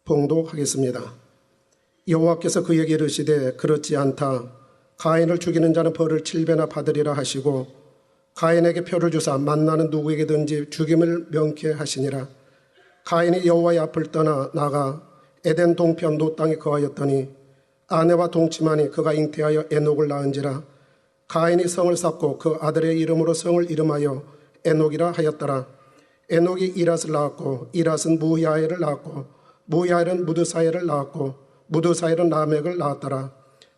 봉독하겠습니다. 여호와께서 그에게 이르시되 그렇지 않다. 가인을 죽이는 자는 벌을 7배나 받으리라 하시고 가인에게 표를 주사 만나는 누구에게든지 죽임을 명케 하시니라. 가인이 여호와의 앞을 떠나 나가 에덴 동편 노 땅에 거하였더니 아내와 동침하니 그가 잉태하여 에녹을 낳은지라. 가인이 성을 쌓고 그 아들의 이름으로 성을 이름하여 에녹이라 하였더라. 에녹이 이랏을 낳았고 이랏은 무야엘을 낳았고 무야엘은 무드사엘을 낳았고 무드사엘은 라멕을 낳았더라.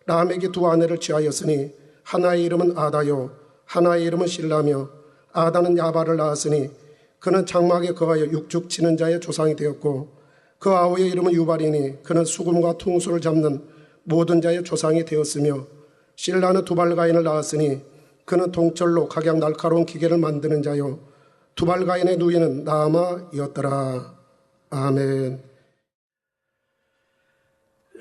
라멕이 두 아내를 취하였으니 하나의 이름은 아다요 하나의 이름은 실라며 아다는 야발을 낳았으니 그는 장막에 거하여 육축 치는 자의 조상이 되었고 그 아우의 이름은 유발이니 그는 수금과 퉁소를 잡는 모든 자의 조상이 되었으며 실라는 두발가인을 낳았으니 그는 동철로 각양 날카로운 기계를 만드는 자요 두발가인의 누이는 나아마이었더라. 아멘.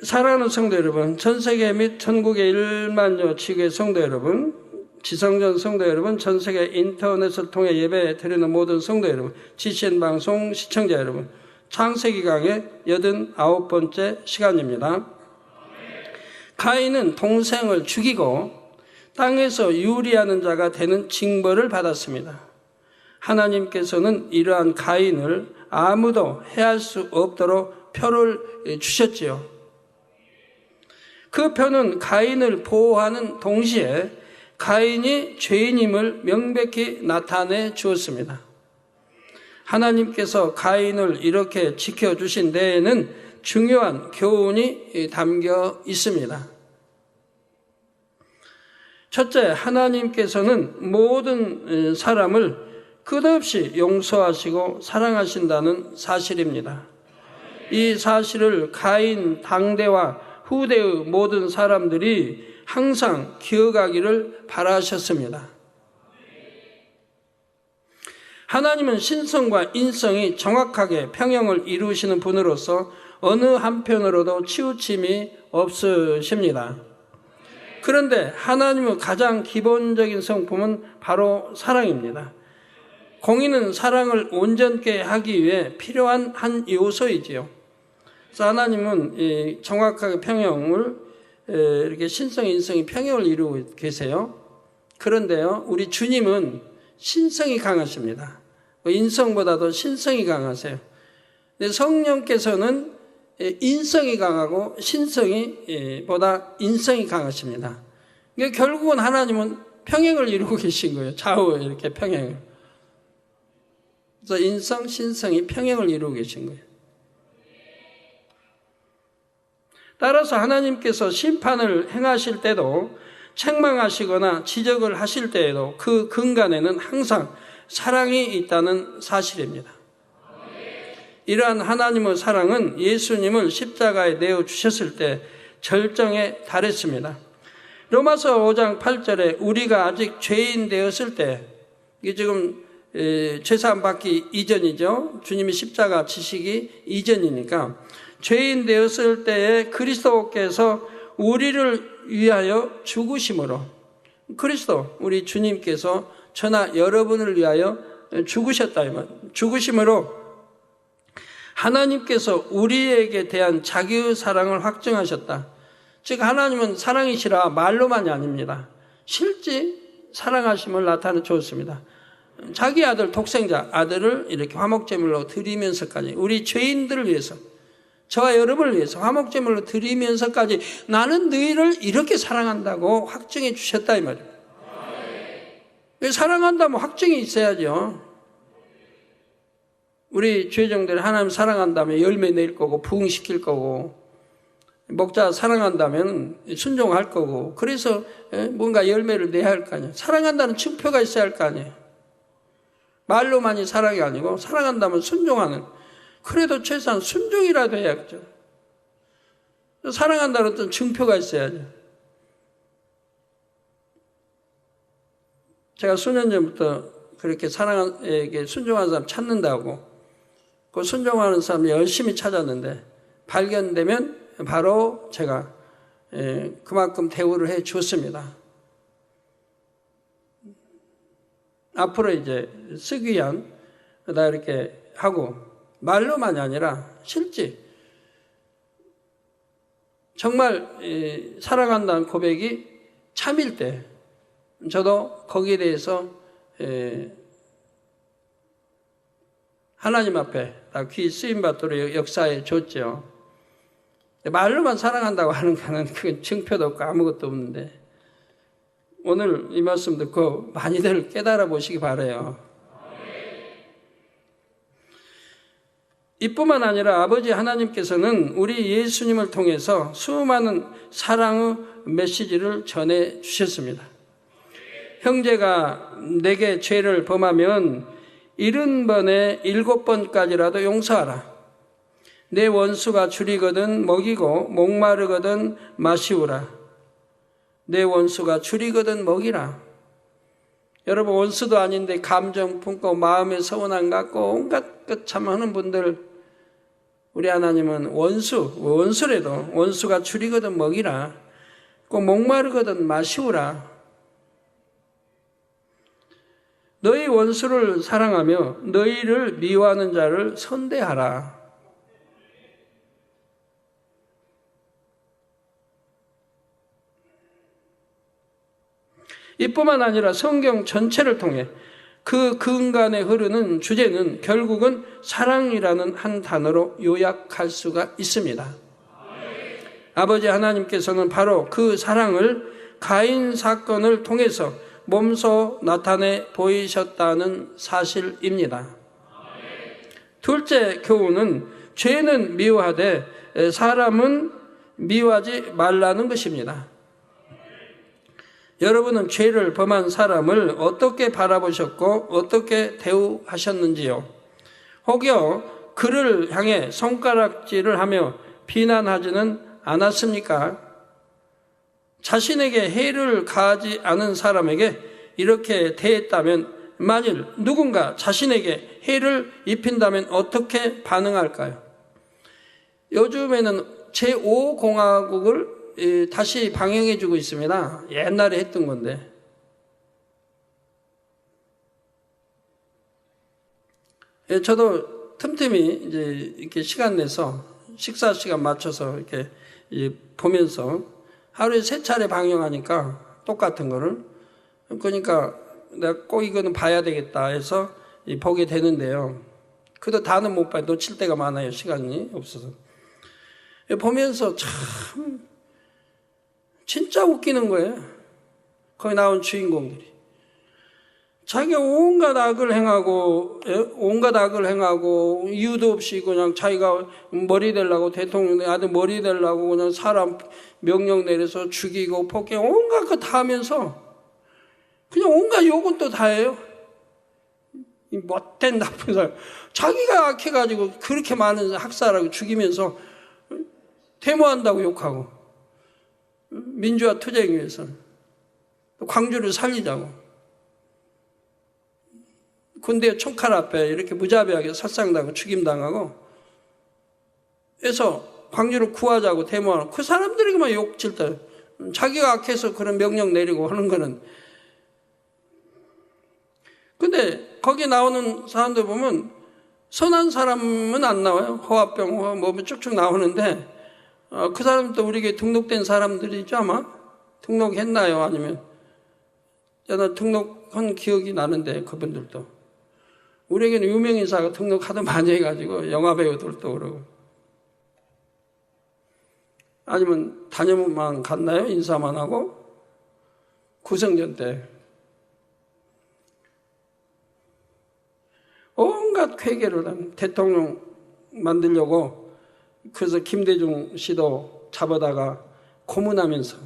사랑하는 성도 여러분, 전세계 및 전국의 1만여 지구의 성도 여러분, 지성전 성도 여러분, 전세계 인터넷을 통해 예배 드리는 모든 성도 여러분, GCN 방송 시청자 여러분, 창세기 강의 89번째 시간입니다. 가인은 동생을 죽이고 땅에서 유리하는 자가 되는 징벌을 받았습니다. 하나님께서는 이러한 가인을 아무도 해할 수 없도록 표를 주셨지요. 그 표는 가인을 보호하는 동시에 가인이 죄인임을 명백히 나타내 주었습니다. 하나님께서 가인을 이렇게 지켜주신 데에는 중요한 교훈이 담겨 있습니다. 첫째, 하나님께서는 모든 사람을 끝없이 용서하시고 사랑하신다는 사실입니다. 이 사실을 가인 당대와 후대의 모든 사람들이 항상 기억하기를 바라셨습니다. 하나님은 신성과 인성이 정확하게 평형을 이루시는 분으로서 어느 한편으로도 치우침이 없으십니다. 그런데 하나님의 가장 기본적인 성품은 바로 사랑입니다. 공의는 사랑을 온전케 하기 위해 필요한 한 요소이지요. 그래서 하나님은 정확하게 평형을 이렇게 신성, 인성이 평형을 이루고 계세요. 그런데요, 우리 주님은 신성이 강하십니다. 인성보다도 신성이 강하세요. 근데 성령께서는 인성이 강하고 신성이 보다 인성이 강하십니다. 그러니까 결국은 하나님은 평행을 이루고 계신 거예요. 좌우 이렇게 평행을. 그래서 인성, 신성이 평행을 이루고 계신 거예요. 따라서 하나님께서 심판을 행하실 때도 책망하시거나 지적을 하실 때에도 그 근간에는 항상 사랑이 있다는 사실입니다. 이러한 하나님의 사랑은 예수님을 십자가에 내어주셨을 때 절정에 달했습니다. 로마서 5장 8절에 우리가 아직 죄인 되었을 때, 이게 지금 죄사함 받기 이전이죠. 주님이 십자가 지시기 이전이니까 죄인 되었을 때에 그리스도께서 우리를 위하여 죽으심으로, 그리스도 우리 주님께서 저나 여러분을 위하여 죽으셨다 이 말. 죽으심으로 하나님께서 우리에게 대한 자기의 사랑을 확증하셨다. 즉 하나님은 사랑이시라 말로만이 아닙니다. 실제 사랑하심을 나타내 주었습니다. 자기 아들 독생자 아들을 이렇게 화목제물로 드리면서까지 우리 죄인들을 위해서, 저와 여러분을 위해서 화목제물로 드리면서까지 나는 너희를 이렇게 사랑한다고 확증해 주셨다 이 말입니다. 사랑한다면 확증이 있어야죠. 우리 죄종들이 하나님 사랑한다면 열매 낼 거고 부흥시킬 거고, 목자 사랑한다면 순종할 거고, 그래서 뭔가 열매를 내야 할 거 아니에요. 사랑한다는 증표가 있어야 할 거 아니에요. 말로만이 사랑이 아니고 사랑한다면 순종하는, 그래도 최소한 순종이라도 해야겠죠. 사랑한다는 어떤 증표가 있어야죠. 제가 수년 전부터 그렇게 사랑에게 순종하는 사람 찾는다고, 그 순종하는 사람 열심히 찾았는데 발견되면 바로 제가 그만큼 대우를 해 줬습니다. 앞으로 이제 쓰기 위한 다 이렇게 하고 말로만이 아니라 실제 정말 사랑한다는 고백이 참일 때 저도 거기에 대해서 하나님 앞에 귀 쓰임받도록 역사에 줬죠. 말로만 사랑한다고 하는 거는 그 증표도 없고 아무것도 없는데 오늘 이 말씀 듣고 많이들 깨달아 보시기 바라요. 이뿐만 아니라 아버지 하나님께서는 우리 예수님을 통해서 수많은 사랑의 메시지를 전해 주셨습니다. 형제가 내게 죄를 범하면 70번에 7번까지라도 용서하라. 내 원수가 줄이거든 먹이고 목마르거든 마시우라. 내 원수가 줄이거든 먹이라. 여러분 원수도 아닌데 감정 품고 마음에 서운함 갖고 온갖 참 하는 분들, 우리 하나님은 원수래도 원수가 줄이거든 먹이라. 꼭 목마르거든 마시우라. 너희 원수를 사랑하며 너희를 미워하는 자를 선대하라. 이뿐만 아니라 성경 전체를 통해 그 근간에 흐르는 주제는 결국은 사랑이라는 한 단어로 요약할 수가 있습니다. 아버지 하나님께서는 바로 그 사랑을 가인 사건을 통해서 몸소 나타내 보이셨다는 사실입니다. 둘째 교훈은 죄는 미워하되 사람은 미워하지 말라는 것입니다. 여러분은 죄를 범한 사람을 어떻게 바라보셨고 어떻게 대우하셨는지요? 혹여 그를 향해 손가락질을 하며 비난하지는 않았습니까? 자신에게 해를 가하지 않은 사람에게 이렇게 대했다면 만일 누군가 자신에게 해를 입힌다면 어떻게 반응할까요? 요즘에는 제5공화국을 다시 방영해주고 있습니다. 옛날에 했던 건데. 저도 틈틈이 이제 이렇게 시간 내서 식사 시간 맞춰서 이렇게 보면서 하루에 3차례 방영하니까 똑같은 거를. 그러니까 내가 꼭 이거는 봐야 되겠다 해서 보게 되는데요. 그래도 다는 못 봐요. 놓칠 때가 많아요. 시간이 없어서. 보면서 참 진짜 웃기는 거예요. 거기 나온 주인공들이. 자기가 온갖 악을 행하고 이유도 없이 그냥 자기가 머리 되려고 대통령 아들 머리 되려고 그냥 사람 명령 내려서 죽이고 폭행 온갖 거 다 하면서 그냥 온갖 욕은 또 다 해요. 이 못된 나쁜 사람. 자기가 악해가지고 그렇게 많은 학살하고 죽이면서 데모한다고 욕하고 민주화 투쟁 위해서 광주를 살리자고 군대 총칼 앞에 이렇게 무자비하게 살상당하고 죽임당하고 해서 광주를 구하자고 데모하는 그 사람들에게만 욕질 때 자기가 악해서 그런 명령 내리고 하는 거는. 근데 거기 나오는 사람들 보면 선한 사람은 안 나와요. 호화병 뭐 쭉쭉 나오는데 그 사람도 우리에게 등록된 사람들이죠 아마? 등록했나요? 아니면 나 등록한 기억이 나는데 그분들도 우리에게는 유명인사가 등록하도 많이 해가지고 영화배우들도 그러고 아니면 단임만 갔나요? 인사만 하고 구성전 때 온갖 회개를 한 대통령 만들려고 그래서 김대중 씨도 잡아다가 고문하면서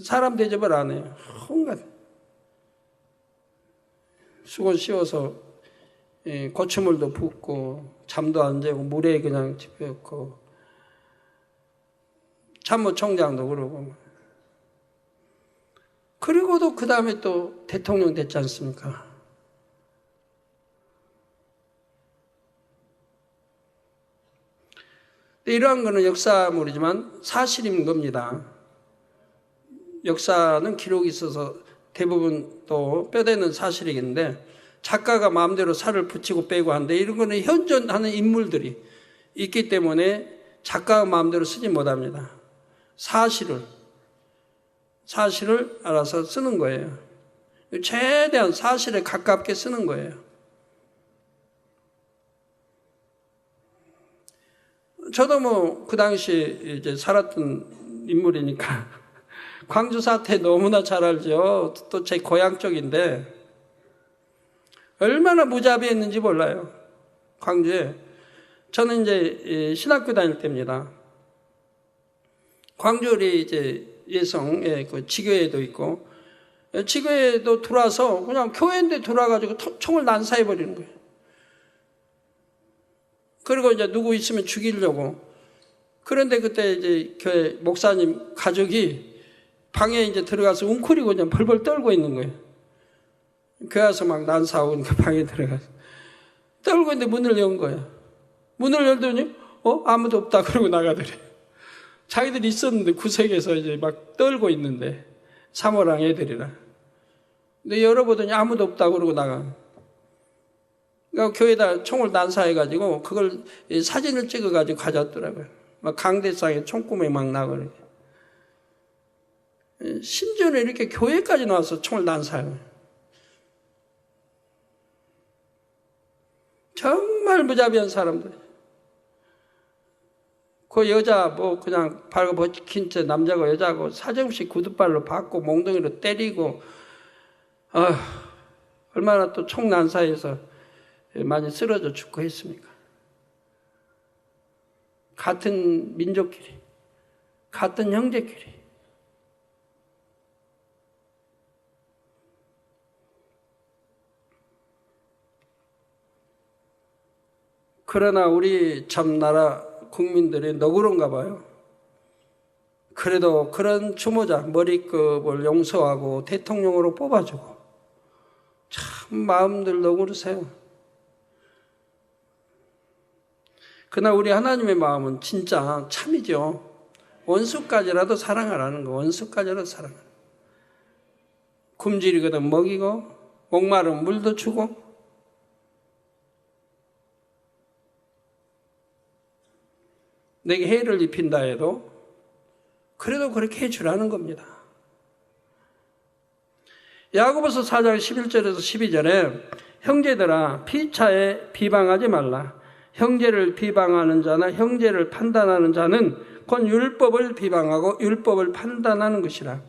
사람 대접을 안 해요. 온갖 수건 씌워서 고추물도 붓고 잠도 안 자고 물에 그냥 집혀놓고 참모총장도 그러고 그리고도 그 다음에 또 대통령 됐지 않습니까? 이러한 거는 역사물이지만 사실인 겁니다. 역사는 기록이 있어서 대부분 또 뼈대는 사실이겠는데 작가가 마음대로 살을 붙이고 빼고 하는데 이런 거는 현존하는 인물들이 있기 때문에 작가가 마음대로 쓰지 못합니다. 사실을 알아서 쓰는 거예요. 최대한 사실에 가깝게 쓰는 거예요. 저도 뭐 그 당시 이제 살았던 인물이니까 광주 사태 너무나 잘 알죠. 또 제 고향 쪽인데 얼마나 무자비했는지 몰라요. 광주에. 저는 이제 신학교 다닐 때입니다. 광주 우리 이제 예성에 그 지교회도 있고 지교회도 들어와서 그냥 교회인데 들어와가지고 총을 난사해 버리는 거예요. 그리고 이제 누구 있으면 죽이려고. 그런데 그때 이제 교회 목사님 가족이 방에 이제 들어가서 웅크리고 그냥 벌벌 떨고 있는 거예요. 교회 와서 막 난사하고 그 방에 들어가서 떨고 있는데 문을 연 거예요. 문을 열더니 아무도 없다 그러고 나가더래. 자기들이 있었는데 구석에서 이제 막 떨고 있는데 사모랑 애들이랑. 근데 열어보더니 아무도 없다 그러고 나가. 그러니까 교회에다 총을 난사해가지고 그걸 사진을 찍어가지고 가져왔더라고요. 막 강대상에 총구멍이 막 나고. 심지어는 이렇게 교회까지 나와서 총을 난사해요. 정말 무자비한 사람들. 그 여자 뭐 그냥 발고 벗긴 채 남자고 여자고 사정없이 구두발로 받고 몽둥이로 때리고 얼마나 또 총 난사해서 많이 쓰러져 죽고 했습니까? 같은 민족끼리, 같은 형제끼리. 그러나 우리 참 나라 국민들이 너그러운가 봐요. 그래도 그런 추모자 머리급을 용서하고 대통령으로 뽑아주고 참 마음들 너그러세요. 그러나 우리 하나님의 마음은 진짜 참이죠. 원수까지라도 사랑하라는 거. 원수까지라도 사랑하라. 굶주리거든 먹이고 목마르면 물도 주고 내게 해를 입힌다 해도 그래도 그렇게 해주라는 겁니다. 야고보서 4장 11절에서 12절에 형제들아 피차에 비방하지 말라. 형제를 비방하는 자나 형제를 판단하는 자는 곧 율법을 비방하고 율법을 판단하는 것이라.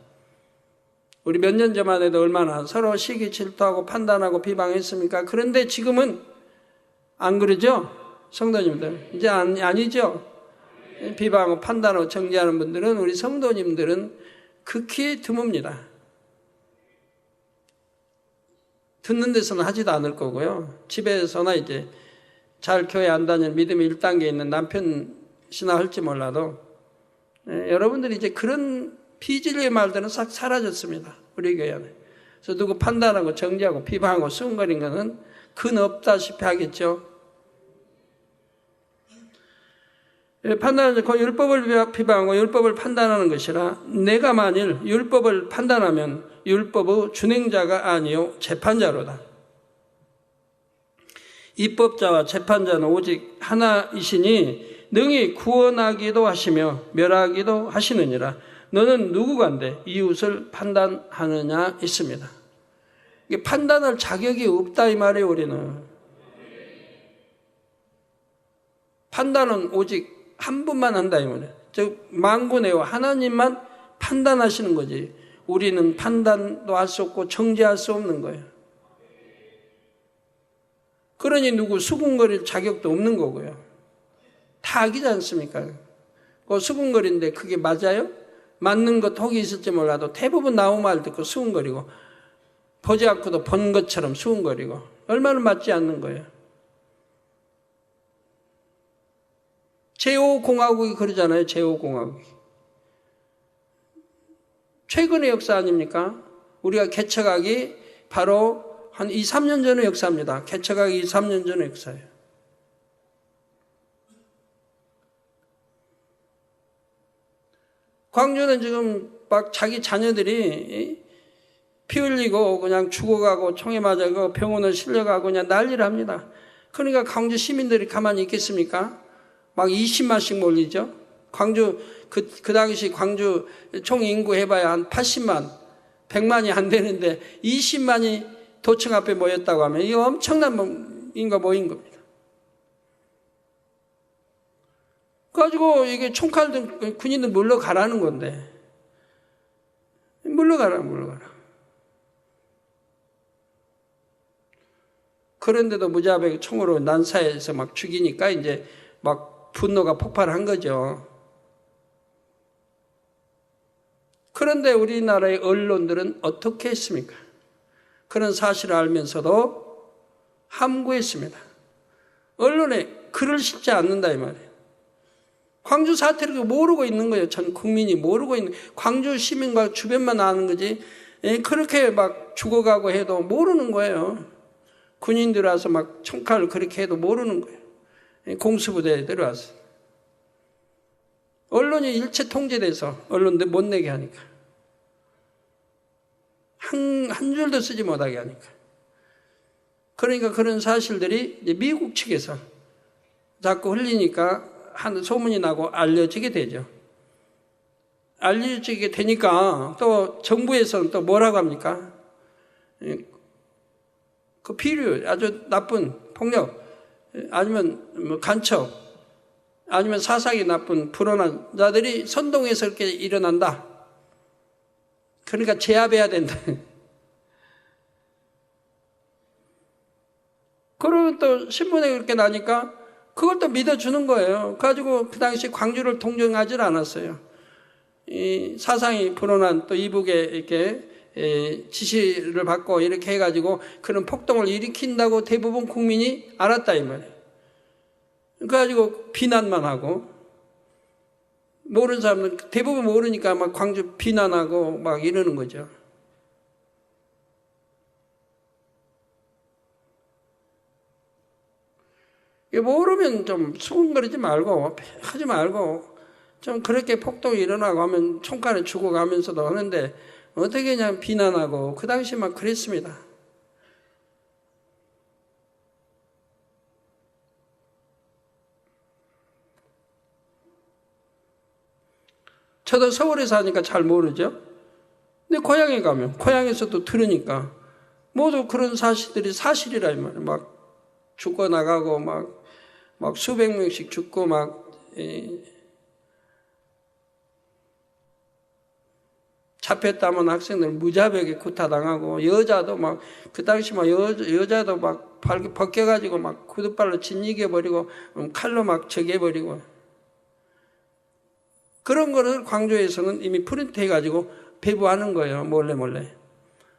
우리 몇 년 전만 해도 얼마나 서로 시기 질투하고 판단하고 비방했습니까? 그런데 지금은 안 그러죠? 성도님들 이제 아니죠? 비방하고 판단하고 정죄하는 분들은 우리 성도님들은 극히 드뭅니다. 듣는 데서는 하지도 않을 거고요. 집에서나 이제 잘 교회 안 다니는 믿음의 1단계에 있는 남편 신앙할지 몰라도 여러분들이 이제 그런 비진리의 말들은 싹 사라졌습니다. 우리 교회는. 그래서 누구 판단하고 정죄하고 비방하고 수군거리는 것은 근 없다시피 하겠죠. 판단하는 그 율법을 비방하고 율법을 판단하는 것이라. 내가 만일 율법을 판단하면 율법의 준행자가 아니요 재판자로다. 입법자와 재판자는 오직 하나이시니 능히 구원하기도 하시며 멸하기도 하시느니라. 너는 누구간데 이웃을 판단하느냐 있습니다. 이게 판단할 자격이 없다 이 말이에요. 우리는 판단은 오직 한 분만 한다 이 말이에요. 즉 만군의 하나님만 판단하시는 거지. 우리는 판단도 할 수 없고 정죄할 수 없는 거예요. 그러니 누구 수군거릴 자격도 없는 거고요. 다 악이지 않습니까? 그 수군거리는데 그게 맞아요? 맞는 것 혹이 있을지 몰라도 대부분 나무 말 듣고 수군거리고 보지 않고도 본 것처럼 수군거리고 얼마나 맞지 않는 거예요. 제5공화국이 그러잖아요. 제5공화국이. 최근의 역사 아닙니까? 우리가 개척하기 바로 한 2, 3년 전의 역사입니다. 개척하기 2, 3년 전의 역사예요. 광주는 지금 막 자기 자녀들이 피 흘리고 그냥 죽어가고 총에 맞아가 병원을 실려가고 그냥 난리를 합니다. 그러니까 광주 시민들이 가만히 있겠습니까? 막 20만씩 몰리죠. 광주 그 당시 광주 총 인구 해봐야 한 80만, 100만이 안 되는데 20만이 도청 앞에 모였다고 하면 이 엄청난 인구가 모인 겁니다. 가지고 이게 총칼 군인들 물러가라는 건데 물러가라. 그런데도 무자비하게 총으로 난사해서 막 죽이니까 이제 막 분노가 폭발한 거죠. 그런데 우리나라의 언론들은 어떻게 했습니까? 그런 사실을 알면서도 함구했습니다. 언론에 글을 싣지 않는다 이 말이에요. 광주 사태를 모르고 있는 거예요. 전 국민이 모르고 있는, 광주 시민과 주변만 아는 거지 그렇게 막 죽어가고 해도 모르는 거예요. 군인들 와서 막 총칼을 그렇게 해도 모르는 거예요. 공수부대들이 와서. 언론이 일체 통제돼서 언론들 못 내게 하니까. 한 줄도 쓰지 못하게 하니까. 그러니까 그런 사실들이 이제 미국 측에서 자꾸 흘리니까 한 소문이 나고 알려지게 되죠. 알려지게 되니까 또 정부에서는 또 뭐라고 합니까? 그 비류, 아주 나쁜 폭력, 아니면 뭐 간첩, 아니면 사상이 나쁜 불온한 자들이 선동해서 이렇게 일어난다. 그러니까 제압해야 된다. 그러고 또 신문에 그렇게 나니까 그걸 또 믿어주는 거예요. 가지고 그 당시 광주를 동정하지 않았어요. 이 사상이 불온한 또 이북에 이렇게 지시를 받고 이렇게 해가지고 그런 폭동을 일으킨다고 대부분 국민이 알았다 이 말이에요. 그래가지고 비난만 하고 모르는 사람은 대부분 모르니까 막 광주 비난하고 막 이러는 거죠. 모르면 좀 수근거리지 말고 하지 말고 좀 그렇게 폭동이 일어나고 하면 총칼에 죽어가면서도 하는데 어떻게 그냥 비난하고 그 당시 막 그랬습니다. 저도 서울에 사니까 잘 모르죠. 근데 고향에 가면 고향에서도 들으니까 모두 그런 사실들이 사실이라 이 말이에요. 막 죽어나가고 막 수백 명씩 죽고 막 잡혔다면 학생들 무자비하게 구타당하고 여자도 막 그 당시 막 여자도 막 벗겨가지고 막 구두발로 짓이겨버리고 칼로 막 저겨버리고 그런 거를 광주에서는 이미 프린트해가지고 배부하는 거예요. 몰래.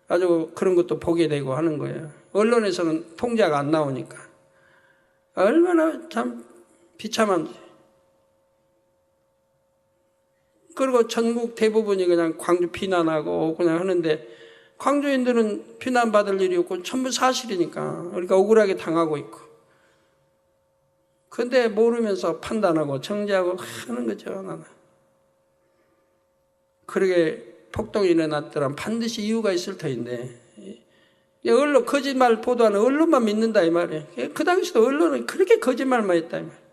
가지고 그런 것도 보게 되고 하는 거예요. 언론에서는 통제가 안 나오니까. 얼마나 참 비참한지. 그리고 전국 대부분이 그냥 광주 비난하고 그냥 하는데 광주인들은 비난받을 일이 없고 전부 사실이니까 그러니까 억울하게 당하고 있고. 근데 모르면서 판단하고 정죄하고 하는 거죠. 나는. 그러게 폭동이 일어났더란 반드시 이유가 있을 터인데 언론 거짓말 보도하는 언론만 믿는다 이 말이에요. 그 당시도 언론은 그렇게 거짓말만 했다 이 말이에요.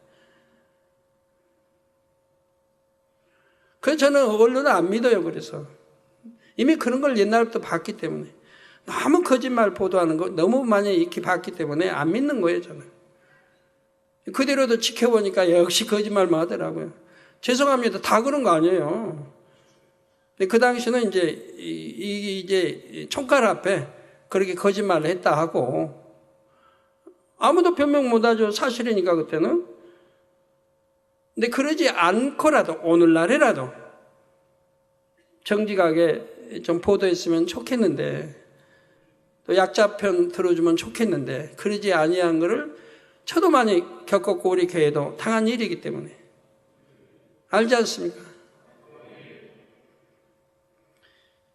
그래서 저는 언론을 안 믿어요. 그래서 이미 그런 걸 옛날부터 봤기 때문에 너무 거짓말 보도하는 거 너무 많이 익히 봤기 때문에 안 믿는 거예요. 저는 그대로도 지켜보니까 역시 거짓말만 하더라고요. 죄송합니다. 다 그런 거 아니에요. 그 당시는 이제 총칼 앞에 그렇게 거짓말을 했다 하고 아무도 변명 못하죠. 사실이니까 그때는. 근데 그러지 않고라도 오늘날에라도 정직하게 좀 보도했으면 좋겠는데 또 약자편 들어주면 좋겠는데 그러지 아니한 거를 저도 많이 겪었고 우리 교회도 당한 일이기 때문에 알지 않습니까?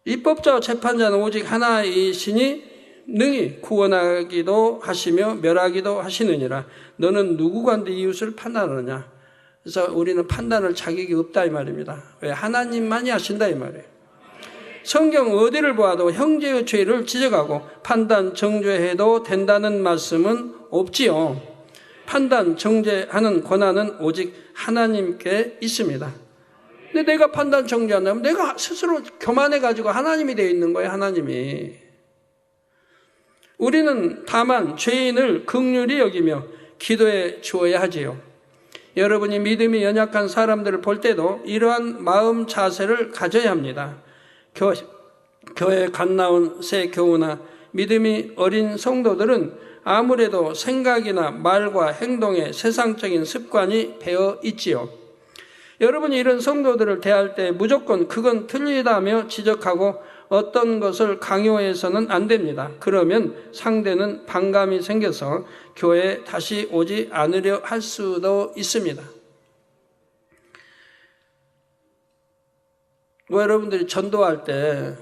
입법자와 재판자는 오직 하나이시니 능히 구원하기도 하시며 멸하기도 하시느니라. 너는 누구간데 이웃을 판단하느냐. 그래서 우리는 판단할 자격이 없다 이 말입니다. 왜? 하나님만이 하신다 이 말이에요. 성경 어디를 보아도 형제의 죄를 지적하고 판단 정죄해도 된다는 말씀은 없지요. 판단 정죄하는 권한은 오직 하나님께 있습니다. 근데 내가 판단 정죄한다면 내가 스스로 교만해가지고 하나님이 되어 있는 거예요. 하나님이. 우리는 다만 죄인을 긍휼히 여기며 기도해 주어야 하지요. 여러분이 믿음이 연약한 사람들을 볼 때도 이러한 마음 자세를 가져야 합니다. 교회 갓 나온 새 교우나 믿음이 어린 성도들은 아무래도 생각이나 말과 행동에 세상적인 습관이 배어 있지요. 여러분이 이런 성도들을 대할 때 무조건 그건 틀리다며 지적하고 어떤 것을 강요해서는 안 됩니다. 그러면 상대는 반감이 생겨서 교회에 다시 오지 않으려 할 수도 있습니다. 여러분들이 전도할 때,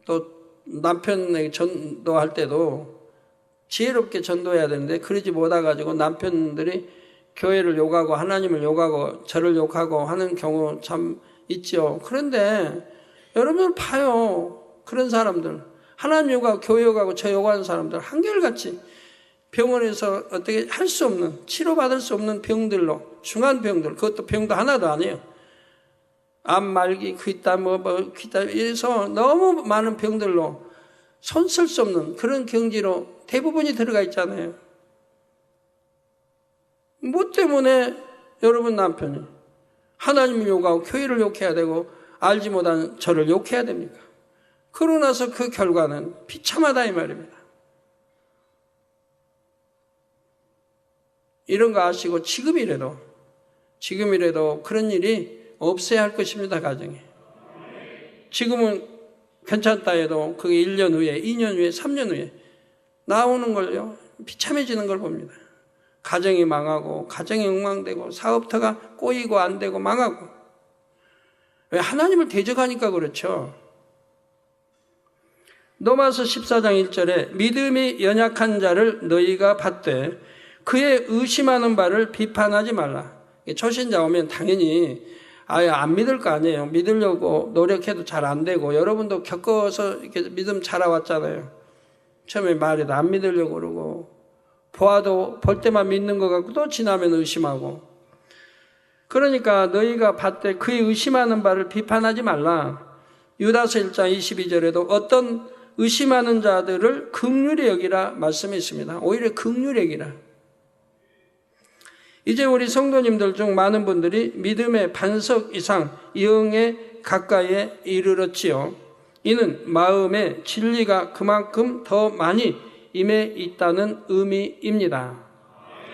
또 남편에게 전도할 때도 지혜롭게 전도해야 되는데 그러지 못해가지고 남편들이 교회를 욕하고 하나님을 욕하고 저를 욕하고 하는 경우 참 있죠. 그런데 여러분 봐요. 그런 사람들, 하나님 욕하고 교회 욕하고 저 욕하는 사람들 한결같이 병원에서 어떻게 할 수 없는, 치료받을 수 없는 병들로, 중한 병들, 그것도 병도 하나도 아니에요. 암 말기, 귀따, 귀따, 이래서 너무 많은 병들로 손 쓸 수 없는 그런 경지로 대부분이 들어가 있잖아요. 뭐 때문에 여러분 남편이 하나님을 욕하고 교회를 욕해야 되고 알지 못한 저를 욕해야 됩니까? 그러고 나서 그 결과는 비참하다 이 말입니다. 이런 거 아시고 지금이라도 그런 일이 없어야 할 것입니다. 가정에. 지금은 괜찮다 해도 그게 1년 후에 2년 후에 3년 후에 나오는 걸요 비참해지는 걸 봅니다. 가정이 망하고 가정이 엉망되고 사업터가 꼬이고 안 되고 망하고. 왜? 하나님을 대적하니까 그렇죠. 로마서 14장 1절에 믿음이 연약한 자를 너희가 받되 그의 의심하는 바를 비판하지 말라. 초신자 오면 당연히 아예 안 믿을 거 아니에요. 믿으려고 노력해도 잘 안 되고 여러분도 겪어서 이렇게 믿음 자라왔잖아요. 처음에 말해도 안 믿으려고 그러고 보아도 볼 때만 믿는 것 같고 또 지나면 의심하고. 그러니까 너희가 받되 그의 의심하는 바를 비판하지 말라. 유다서 1장 22절에도 어떤 의심하는 자들을 긍휼히 여기라 말씀이 있습니다. 오히려 긍휼히 여기라. 이제 우리 성도님들 중 많은 분들이 믿음의 반석 이상 영에 가까이에 이르렀지요. 이는 마음의 진리가 그만큼 더 많이 임해 있다는 의미입니다.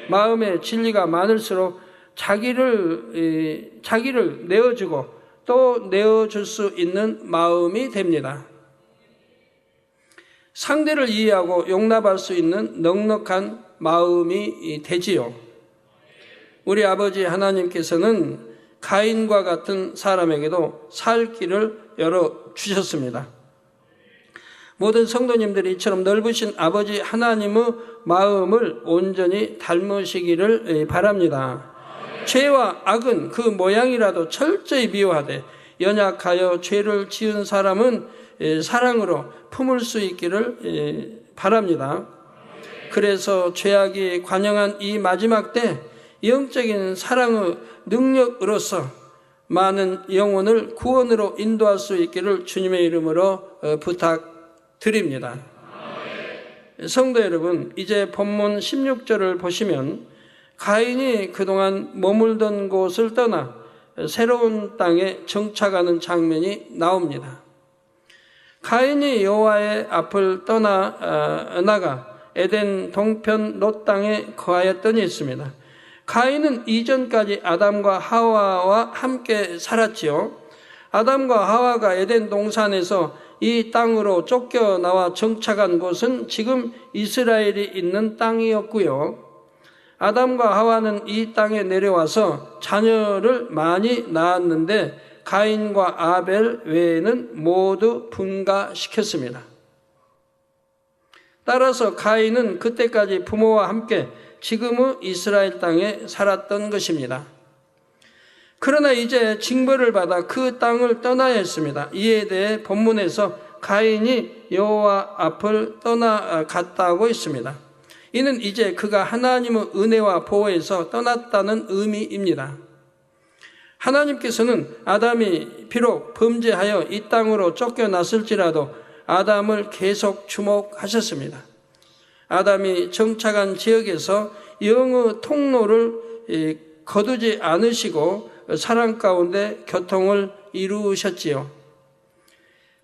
마음의 진리가 많을수록 자기를 내어주고 또 내어줄 수 있는 마음이 됩니다. 상대를 이해하고 용납할 수 있는 넉넉한 마음이 되지요. 우리 아버지 하나님께서는 가인과 같은 사람에게도 살 길을 열어주셨습니다. 모든 성도님들이 이처럼 넓으신 아버지 하나님의 마음을 온전히 닮으시기를 바랍니다. 죄와 악은 그 모양이라도 철저히 미워하되 연약하여 죄를 지은 사람은 사랑으로 품을 수 있기를 바랍니다. 그래서 죄악이 관영한 이 마지막 때 영적인 사랑의 능력으로서 많은 영혼을 구원으로 인도할 수 있기를 주님의 이름으로 부탁드립니다. 성도 여러분, 이제 본문 16절을 보시면 가인이 그동안 머물던 곳을 떠나 새로운 땅에 정착하는 장면이 나옵니다. 가인이 여호와의 앞을 떠나 나가 에덴 동편 롯 땅에 거하였더니 있습니다. 가인은 이전까지 아담과 하와와 함께 살았지요. 아담과 하와가 에덴 동산에서 이 땅으로 쫓겨나와 정착한 곳은 지금 이스라엘이 있는 땅이었고요. 아담과 하와는 이 땅에 내려와서 자녀를 많이 낳았는데 가인과 아벨 외에는 모두 분가시켰습니다. 따라서 가인은 그때까지 부모와 함께 지금의 이스라엘 땅에 살았던 것입니다. 그러나 이제 징벌을 받아 그 땅을 떠나야 했습니다. 이에 대해 본문에서 가인이 여호와 앞을 떠나갔다고 했습니다. 이는 이제 그가 하나님의 은혜와 보호에서 떠났다는 의미입니다. 하나님께서는 아담이 비록 범죄하여 이 땅으로 쫓겨났을지라도 아담을 계속 주목하셨습니다. 아담이 정착한 지역에서 영의 통로를 거두지 않으시고 사랑 가운데 교통을 이루셨지요.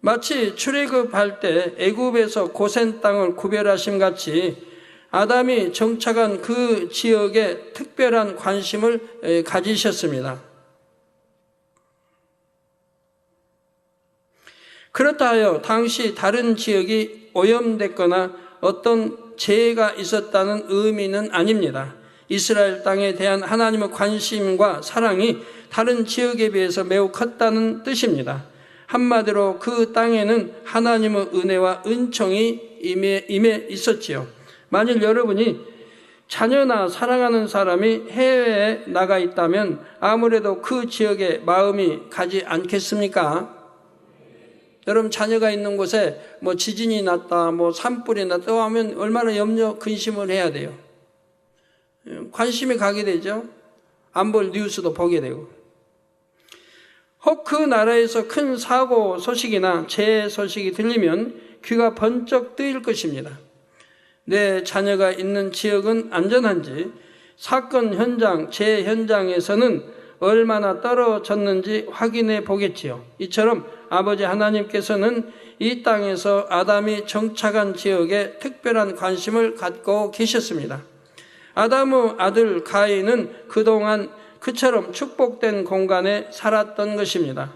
마치 출애굽할 때 애굽에서 고센 땅을 구별하심 같이 아담이 정착한 그 지역에 특별한 관심을 가지셨습니다. 그렇다 하여 당시 다른 지역이 오염됐거나 어떤 재해가 있었다는 의미는 아닙니다. 이스라엘 땅에 대한 하나님의 관심과 사랑이 다른 지역에 비해서 매우 컸다는 뜻입니다. 한마디로 그 땅에는 하나님의 은혜와 은총이 임해 있었지요. 만일 여러분이 자녀나 사랑하는 사람이 해외에 나가 있다면 아무래도 그 지역에 마음이 가지 않겠습니까? 여러분 자녀가 있는 곳에 뭐 지진이 났다, 뭐 산불이 났다 하면 얼마나 염려, 근심을 해야 돼요. 관심이 가게 되죠. 안 볼 뉴스도 보게 되고. 혹 그 나라에서 큰 사고 소식이나 재해 소식이 들리면 귀가 번쩍 뜨일 것입니다. 내 자녀가 있는 지역은 안전한지, 사건 현장, 재해 현장에서는 얼마나 떨어졌는지 확인해 보겠지요. 이처럼 아버지 하나님께서는 이 땅에서 아담이 정착한 지역에 특별한 관심을 갖고 계셨습니다. 아담의 아들 가인은 그동안 그처럼 축복된 공간에 살았던 것입니다.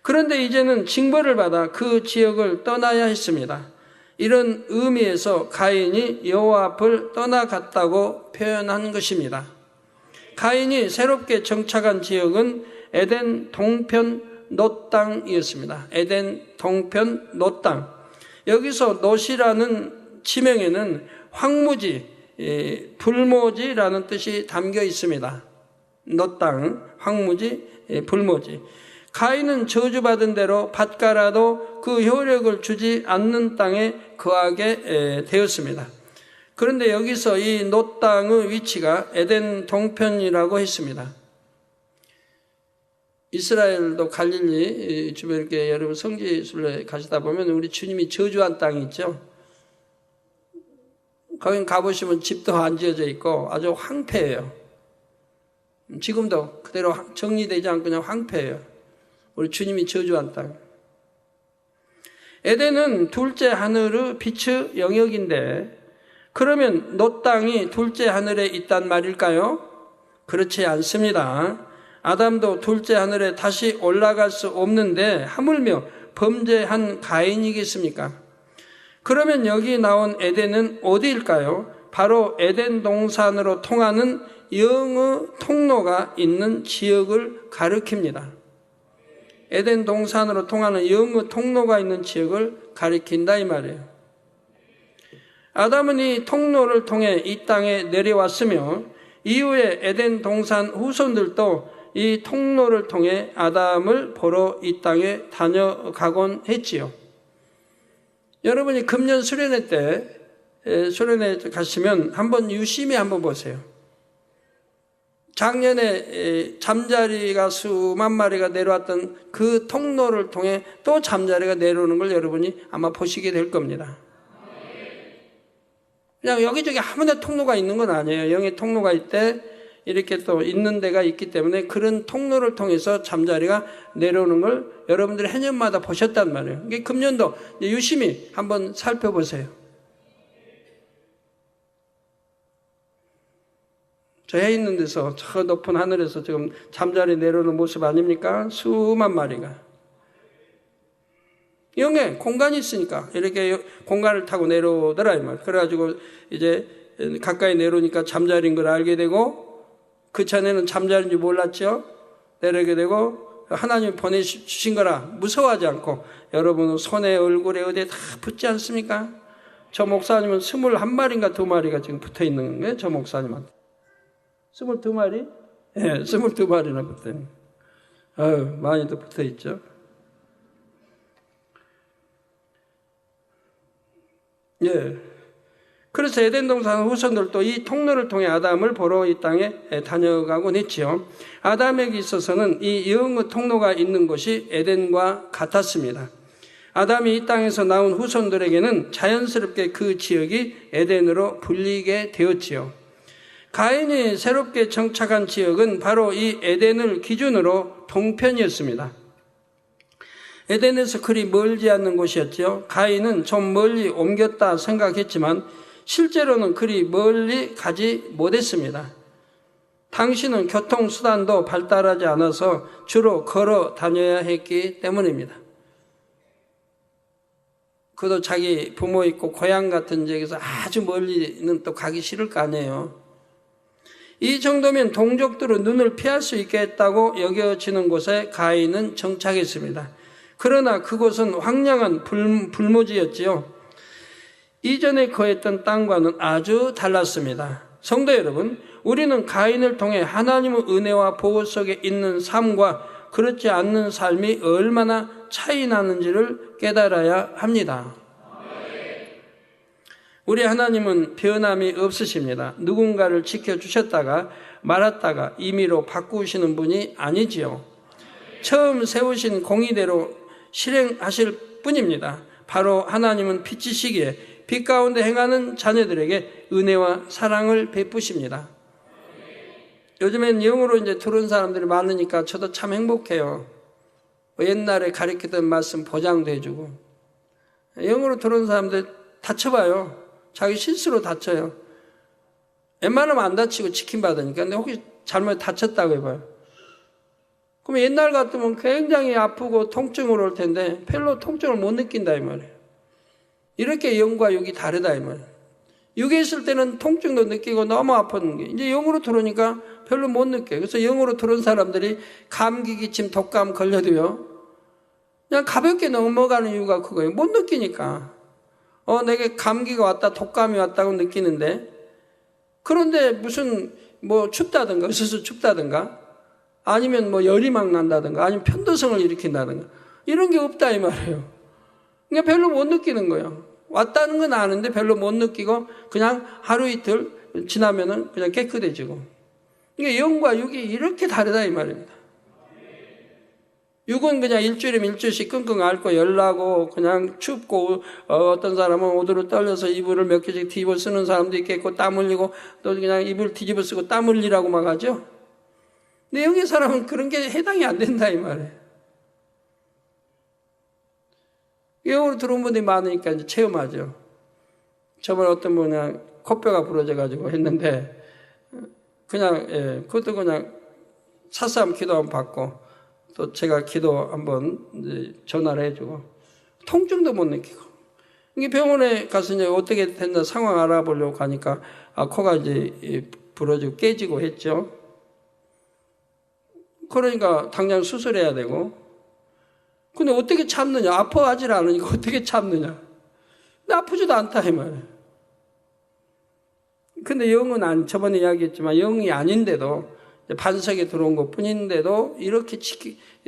그런데 이제는 징벌을 받아 그 지역을 떠나야 했습니다. 이런 의미에서 가인이 여호와 앞을 떠나갔다고 표현한 것입니다. 가인이 새롭게 정착한 지역은 에덴 동편 놋 땅이었습니다. 에덴 동편 놋 땅. 여기서 놋이라는 지명에는 황무지, 불모지라는 뜻이 담겨 있습니다. 놋 땅, 황무지, 불모지. 가인은 저주받은 대로 밭갈아도 그 효력을 주지 않는 땅에 거하게 되었습니다. 그런데 여기서 이 놋 땅의 위치가 에덴 동편이라고 했습니다. 이스라엘도 갈릴리 주변 이렇게 여러분 성지순례 가시다 보면 우리 주님이 저주한 땅이 있죠. 거기 가보시면 집도 안 지어져 있고 아주 황폐해요. 지금도 그대로 정리되지 않고 그냥 황폐해요. 우리 주님이 저주한 땅. 에덴은 둘째 하늘의 빛의 영역인데 그러면 놋 땅이 둘째 하늘에 있단 말일까요? 그렇지 않습니다. 아담도 둘째 하늘에 다시 올라갈 수 없는데 하물며 범죄한 가인이겠습니까? 그러면 여기 나온 에덴은 어디일까요? 바로 에덴 동산으로 통하는 영의 통로가 있는 지역을 가리킵니다. 에덴 동산으로 통하는 영의 통로가 있는 지역을 가리킨다 이 말이에요. 아담은 이 통로를 통해 이 땅에 내려왔으며 이후에 에덴 동산 후손들도 이 통로를 통해 아담을 보러 이 땅에 다녀가곤 했지요. 여러분이 금년 수련회 때 수련회 가시면 한번 유심히 한번 보세요. 작년에 잠자리가 수만 마리가 내려왔던 그 통로를 통해 또 잠자리가 내려오는 걸 여러분이 아마 보시게 될 겁니다. 그냥 여기저기 아무나 통로가 있는 건 아니에요. 영의 통로가 있대 이렇게 또 있는 데가 있기 때문에 그런 통로를 통해서 잠자리가 내려오는 걸 여러분들이 해년마다 보셨단 말이에요. 이게 금년도 유심히 한번 살펴보세요. 저 해 있는 데서 저 높은 하늘에서 지금 잠자리 내려오는 모습 아닙니까? 수만 마리가. 영에 공간이 있으니까 이렇게 공간을 타고 내려오더라 이 말. 그래가지고 이제 가까이 내려오니까 잠자리인 걸 알게 되고 그 전에는 잠자리인지 몰랐죠. 내려오게 되고 하나님이 보내주신 거라 무서워하지 않고 여러분은 손에 얼굴에 어디에 다 붙지 않습니까? 저 목사님은 21마리인가 2마리가 지금 붙어 있는 거예요. 저 목사님한테. 22마리? 예, 22마리나 붙어요. 많이도 붙어 있죠. 예. 그래서 에덴 동산 후손들도 이 통로를 통해 아담을 보러 이 땅에 다녀가곤 했지요. 아담에게 있어서는 이 영의 통로가 있는 곳이 에덴과 같았습니다. 아담이 이 땅에서 나온 후손들에게는 자연스럽게 그 지역이 에덴으로 불리게 되었지요. 가인이 새롭게 정착한 지역은 바로 이 에덴을 기준으로 동편이었습니다. 에덴에서 그리 멀지 않는 곳이었죠. 가인은 좀 멀리 옮겼다 생각했지만 실제로는 그리 멀리 가지 못했습니다. 당시는 교통수단도 발달하지 않아서 주로 걸어 다녀야 했기 때문입니다. 그도 자기 부모 있고 고향 같은 지역에서 아주 멀리는 또 가기 싫을 거 아니에요. 이 정도면 동족들은 눈을 피할 수 있겠다고 여겨지는 곳에 가인은 정착했습니다. 그러나 그곳은 황량한 불모지였지요. 이전에 거했던 땅과는 아주 달랐습니다. 성도 여러분, 우리는 가인을 통해 하나님의 은혜와 보호 속에 있는 삶과 그렇지 않는 삶이 얼마나 차이 나는지를 깨달아야 합니다. 우리 하나님은 변함이 없으십니다. 누군가를 지켜주셨다가 말았다가 임의로 바꾸시는 분이 아니지요. 처음 세우신 공의대로 실행하실 뿐입니다. 바로 하나님은 빛이시기에 빛 가운데 행하는 자녀들에게 은혜와 사랑을 베푸십니다. 요즘엔 영으로 이제 들어온 사람들이 많으니까 저도 참 행복해요. 옛날에 가르치던 말씀 보장도 해주고. 영으로 들어온 사람들 다쳐봐요. 자기 실수로 다쳐요. 웬만하면 안 다치고 치킨 받으니까. 근데 혹시 잘못 다쳤다고 해봐요. 그럼 옛날 같으면 굉장히 아프고 통증으로 올 텐데 별로 통증을 못 느낀다 이 말이에요. 이렇게 영과 육이 다르다 이 말이에요. 육에 있을 때는 통증도 느끼고 너무 아픈 게 이제 영으로 들어오니까 별로 못 느껴요. 그래서 영으로 들어온 사람들이 감기, 기침, 독감 걸려도요 그냥 가볍게 넘어가는 이유가 그거예요. 못 느끼니까. 내게 감기가 왔다, 독감이 왔다고 느끼는데 그런데 무슨 뭐 춥다든가, 으스스 춥다든가 아니면 뭐 열이 막 난다든가 아니면 편도성을 일으킨다든가 이런 게 없다 이 말이에요. 그러니까 별로 못 느끼는 거예요. 왔다는 건 아는데 별로 못 느끼고 그냥 하루 이틀 지나면은 그냥 깨끗해지고. 이게 영과 육이 이렇게 다르다 이 말입니다. 육은 그냥 일주일이면 일주일씩 끙끙 앓고 열나고 그냥 춥고 어떤 사람은 오두로 떨려서 이불을 몇 개씩 뒤집어 쓰는 사람도 있겠고 땀 흘리고 또 그냥 이불 뒤집어 쓰고 땀 흘리라고 막 하죠. 근데 영의 사람은 그런 게 해당이 안 된다 이 말이에요. 영으로 들어온 분들이 많으니까 이제 체험하죠. 저번에 어떤 분이 그냥 코뼈가 부러져가지고 했는데 그냥 그것도 그냥 사싸움 기도 한번 받고 또 제가 기도 한번 전화를 해주고 통증도 못 느끼고 이게 병원에 가서 이제 어떻게 됐나 상황 알아보려고 가니까 코가 이제 부러지고 깨지고 했죠. 그러니까 당장 수술해야 되고 근데 어떻게 참느냐 아파하지 않으니까 어떻게 참느냐 근데 아프지도 않다 이 말이에요. 근데 영은 저번에 이야기했지만 영이 아닌데도 반석에 들어온 것 뿐인데도 이렇게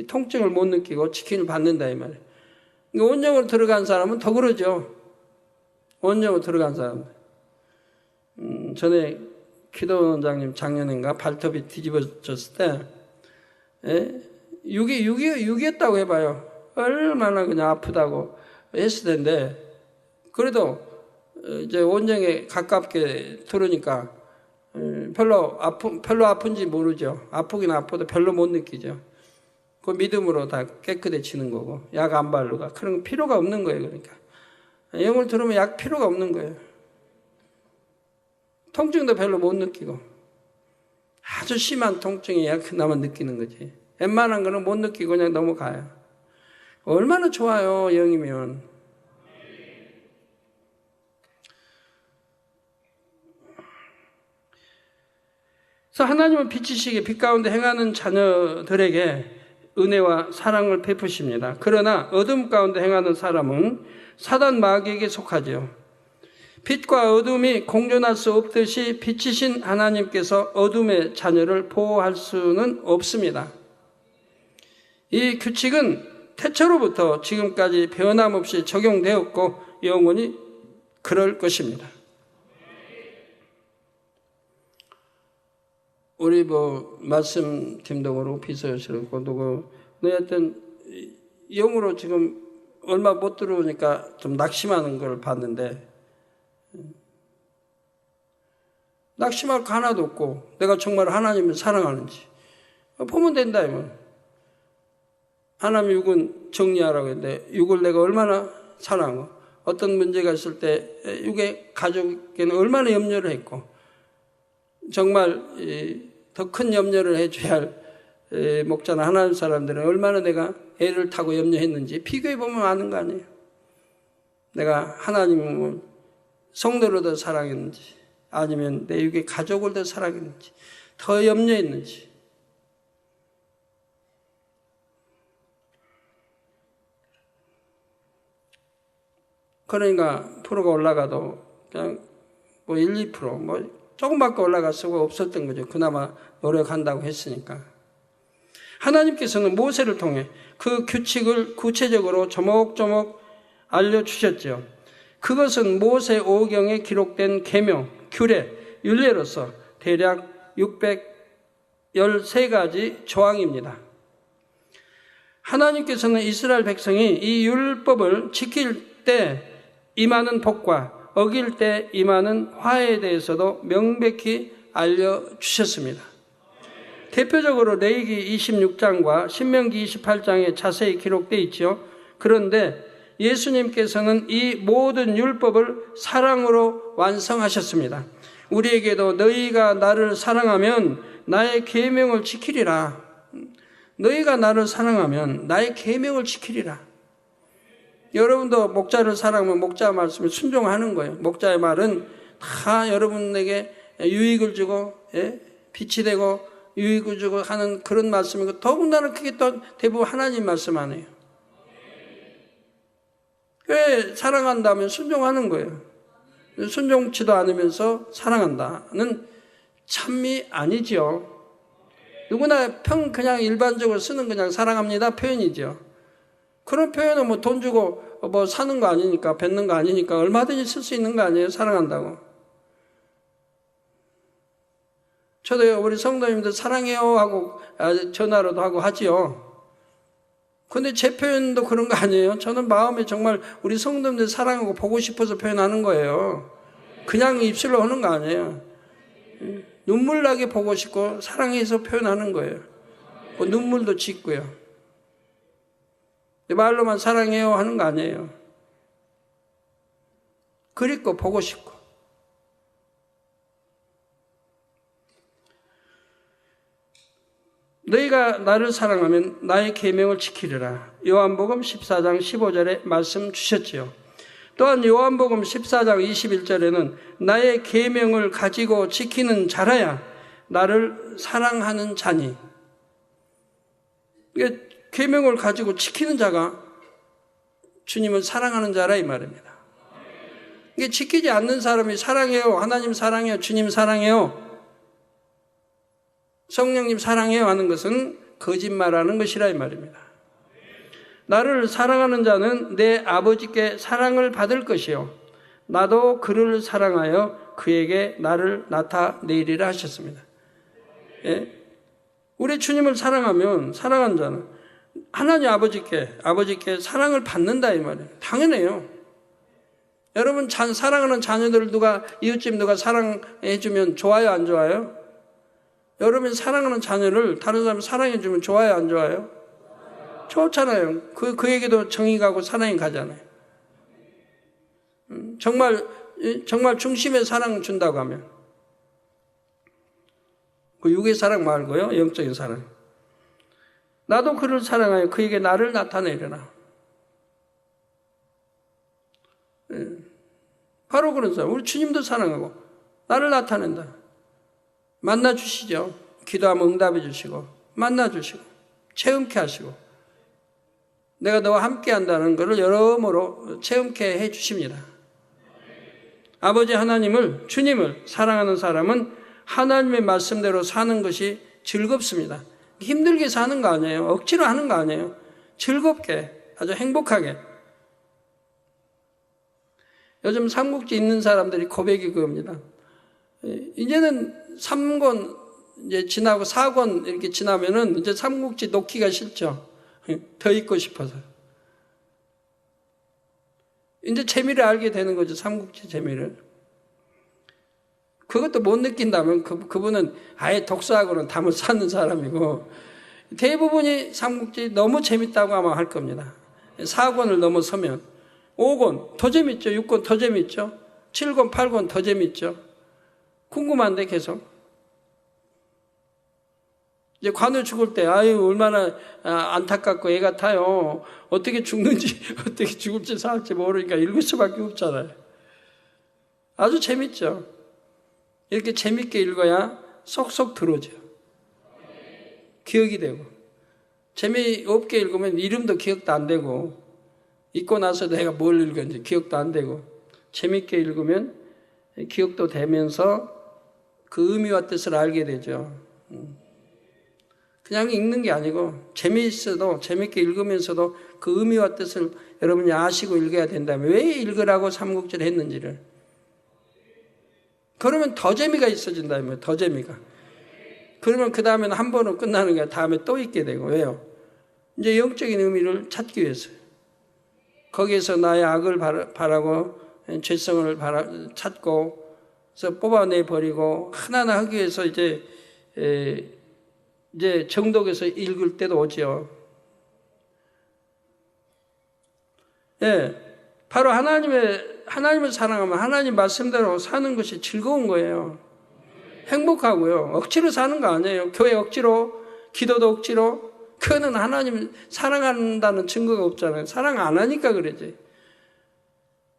통증을 못 느끼고 치킨을 받는다 이 말이에요. 원정으로 들어간 사람은 더 그러죠. 원정으로 들어간 사람은. 전에 기도원장님 작년인가 발톱이 뒤집어졌을 때 육이었다고 해봐요. 얼마나 그냥 아프다고 했을 텐데 그래도 이제 원정에 가깝게 들으니까 별로 아픈지 모르죠. 아프긴 아파도 별로 못 느끼죠. 그 믿음으로 다 깨끗해지는 거고 약 안 바르고 그런 필요가 없는 거예요. 그러니까 영을 들으면 약 필요가 없는 거예요. 통증도 별로 못 느끼고 아주 심한 통증이야 그나마 느끼는 거지. 웬만한 거는 못 느끼고 그냥 넘어가요. 얼마나 좋아요 영이면. 그래서 하나님은 빛이시기에 빛 가운데 행하는 자녀들에게 은혜와 사랑을 베푸십니다. 그러나 어둠 가운데 행하는 사람은 사단 마귀에게 속하죠. 빛과 어둠이 공존할 수 없듯이 빛이신 하나님께서 어둠의 자녀를 보호할 수는 없습니다. 이 규칙은 태초로부터 지금까지 변함없이 적용되었고 영원히 그럴 것입니다. 우리 말씀팀도 그렇고 비서실고 누구 하여튼 영으로 지금 얼마 못 들어오니까 좀 낙심하는 걸 봤는데 낙심할 거 하나도 없고 내가 정말 하나님을 사랑하는지 보면 된다. 하나님 육은 정리하라고 했는데 육을 내가 얼마나 사랑하고 어떤 문제가 있을 때 육의 가족에게는 얼마나 염려를 했고 정말 더 큰 염려를 해줘야 할 목자나 하나님 사람들은 얼마나 내가 애를 타고 염려했는지 비교해보면 아는 거 아니에요. 내가 하나님을 성도를 더 사랑했는지 아니면 내 육의 가족을 더 사랑했는지 더 염려했는지. 그러니까 프로가 올라가도 그냥 1, 2% 조금밖에 올라갈 수가 없었던 거죠. 그나마 노력한다고 했으니까. 하나님께서는 모세를 통해 그 규칙을 구체적으로 조목조목 알려주셨죠. 그것은 모세 오경에 기록된 계명, 규례, 율례로서 대략 613가지 조항입니다. 하나님께서는 이스라엘 백성이 이 율법을 지킬 때 임하는 복과 어길 때 임하는 화해에 대해서도 명백히 알려주셨습니다. 대표적으로 레위기 26장과 신명기 28장에 자세히 기록되어 있죠. 그런데 예수님께서는 이 모든 율법을 사랑으로 완성하셨습니다. 우리에게도 너희가 나를 사랑하면 나의 계명을 지키리라. 너희가 나를 사랑하면 나의 계명을 지키리라. 여러분도 목자를 사랑하면 목자 말씀에 순종하는 거예요. 목자의 말은 다 여러분에게 유익을 주고 빛이 되고 유익을 주고 하는 그런 말씀이고 더군다나 그게 또 대부분 하나님 말씀 아니에요. 왜 사랑한다면 순종하는 거예요. 순종치도 않으면서 사랑한다는 참미 아니죠. 누구나 그냥 일반적으로 쓰는 그냥 사랑합니다 표현이죠. 그런 표현은 돈 주고 사는 거 아니니까 뱉는 거 아니니까 얼마든지 쓸 수 있는 거 아니에요. 사랑한다고. 저도 우리 성도님들 사랑해요 하고 전화로도 하고 하지요. 근데 제 표현도 그런 거 아니에요. 저는 마음에 정말 우리 성도님들 사랑하고 보고 싶어서 표현하는 거예요. 그냥 입술로 하는 거 아니에요. 눈물 나게 보고 싶고 사랑해서 표현하는 거예요. 눈물도 짓고요. 말로만 사랑해요 하는 거 아니에요. 그립고 보고 싶고. 너희가 나를 사랑하면 나의 계명을 지키리라. 요한복음 14장 15절에 말씀 주셨지요. 또한 요한복음 14장 21절에는 나의 계명을 가지고 지키는 자라야 나를 사랑하는 자니. 계명을 가지고 지키는 자가 주님을 사랑하는 자라 이 말입니다. 이게 지키지 않는 사람이 사랑해요, 하나님 사랑해요, 주님 사랑해요, 성령님 사랑해요 하는 것은 거짓말하는 것이라 이 말입니다. 나를 사랑하는 자는 내 아버지께 사랑을 받을 것이요 나도 그를 사랑하여 그에게 나를 나타내리라 하셨습니다. 우리 주님을 사랑하면 사랑하는 자는 하나님 아버지께 사랑을 받는다 이 말이에요. 당연해요. 여러분 사랑하는 자녀들 이웃집 누가 사랑해 주면 좋아요 안 좋아요? 여러분 사랑하는 자녀를 다른 사람 사랑해 주면 좋아요 안 좋아요? 좋잖아요. 그에게도 정이 가고 사랑이 가잖아요. 정말 중심의 사랑 준다고 하면 그 육의 사랑 말고요, 영적인 사랑. 나도 그를 사랑하여 그에게 나를 나타내려나. 바로 그런 사람. 우리 주님도 사랑하고 나를 나타낸다. 만나주시죠. 기도하면 응답해 주시고 만나주시고 체험케 하시고 내가 너와 함께 한다는 것을 여러모로 체험케 해 주십니다. 아버지 하나님을, 주님을 사랑하는 사람은 하나님의 말씀대로 사는 것이 즐겁습니다. 힘들게 사는 거 아니에요. 억지로 하는 거 아니에요. 즐겁게, 아주 행복하게. 요즘 삼국지 있는 사람들이 고백이 그겁니다. 이제는 3권 이제 지나고 4권 이렇게 지나면은 이제 삼국지 놓기가 싫죠. 더 읽고 싶어서. 이제 재미를 알게 되는 거죠. 삼국지 재미를. 그것도 못 느낀다면 그분은 아예 독서하고는 담을 쌓는 사람이고, 대부분이 삼국지 너무 재밌다고 아마 할 겁니다. 4권을 넘어서면 5권 더 재밌죠. 6권 더 재밌죠. 7권 8권 더 재밌죠. 궁금한데 계속. 이제 관우 죽을 때 아유 얼마나 안타깝고 애 같아요. 어떻게 죽는지 어떻게 죽을지 살지 모르니까 읽을 수밖에 없잖아요. 아주 재밌죠. 이렇게 재밌게 읽어야 쏙쏙 들어오죠. 기억이 되고. 재미없게 읽으면 이름도 기억도 안 되고, 읽고 나서 내가 뭘 읽었는지 기억도 안 되고, 재밌게 읽으면 기억도 되면서 그 의미와 뜻을 알게 되죠. 그냥 읽는 게 아니고 재미있어도 재밌게 읽으면서도 그 의미와 뜻을 여러분이 아시고 읽어야 된다면, 왜 읽으라고 삼국지를 했는지를. 그러면 더 재미가 있어진다면, 더 재미가. 그러면 그 다음에는 한 번은 끝나는 게 다음에 또 읽게 되고. 왜요? 이제 영적인 의미를 찾기 위해서요. 거기에서 나의 악을 바라고 죄성을 찾고, 그래서 뽑아내 버리고 하나하나 하기 위해서 이제 정독에서 읽을 때도 오죠. 예, 바로 하나님을 사랑하면 하나님 말씀대로 사는 것이 즐거운 거예요. 행복하고요. 억지로 사는 거 아니에요. 교회 억지로, 기도도 억지로. 그거는 하나님 사랑한다는 증거가 없잖아요. 사랑 안 하니까 그러지.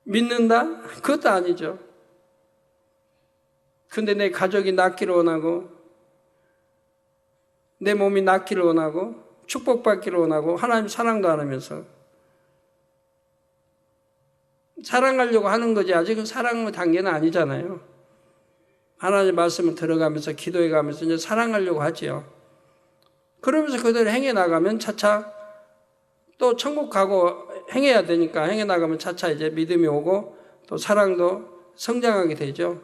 믿는다? 그것도 아니죠. 근데 내 가족이 낫기를 원하고, 내 몸이 낫기를 원하고, 축복받기를 원하고, 하나님 사랑도 안 하면서 사랑하려고 하는 거지, 아직은 사랑 단계는 아니잖아요. 하나님 말씀을 들어가면서 기도해 가면서 이제 사랑하려고 하지요. 그러면서 그대로 행해 나가면 차차 또 천국 가고 행해야 되니까 행해 나가면 차차 이제 믿음이 오고 또 사랑도 성장하게 되죠.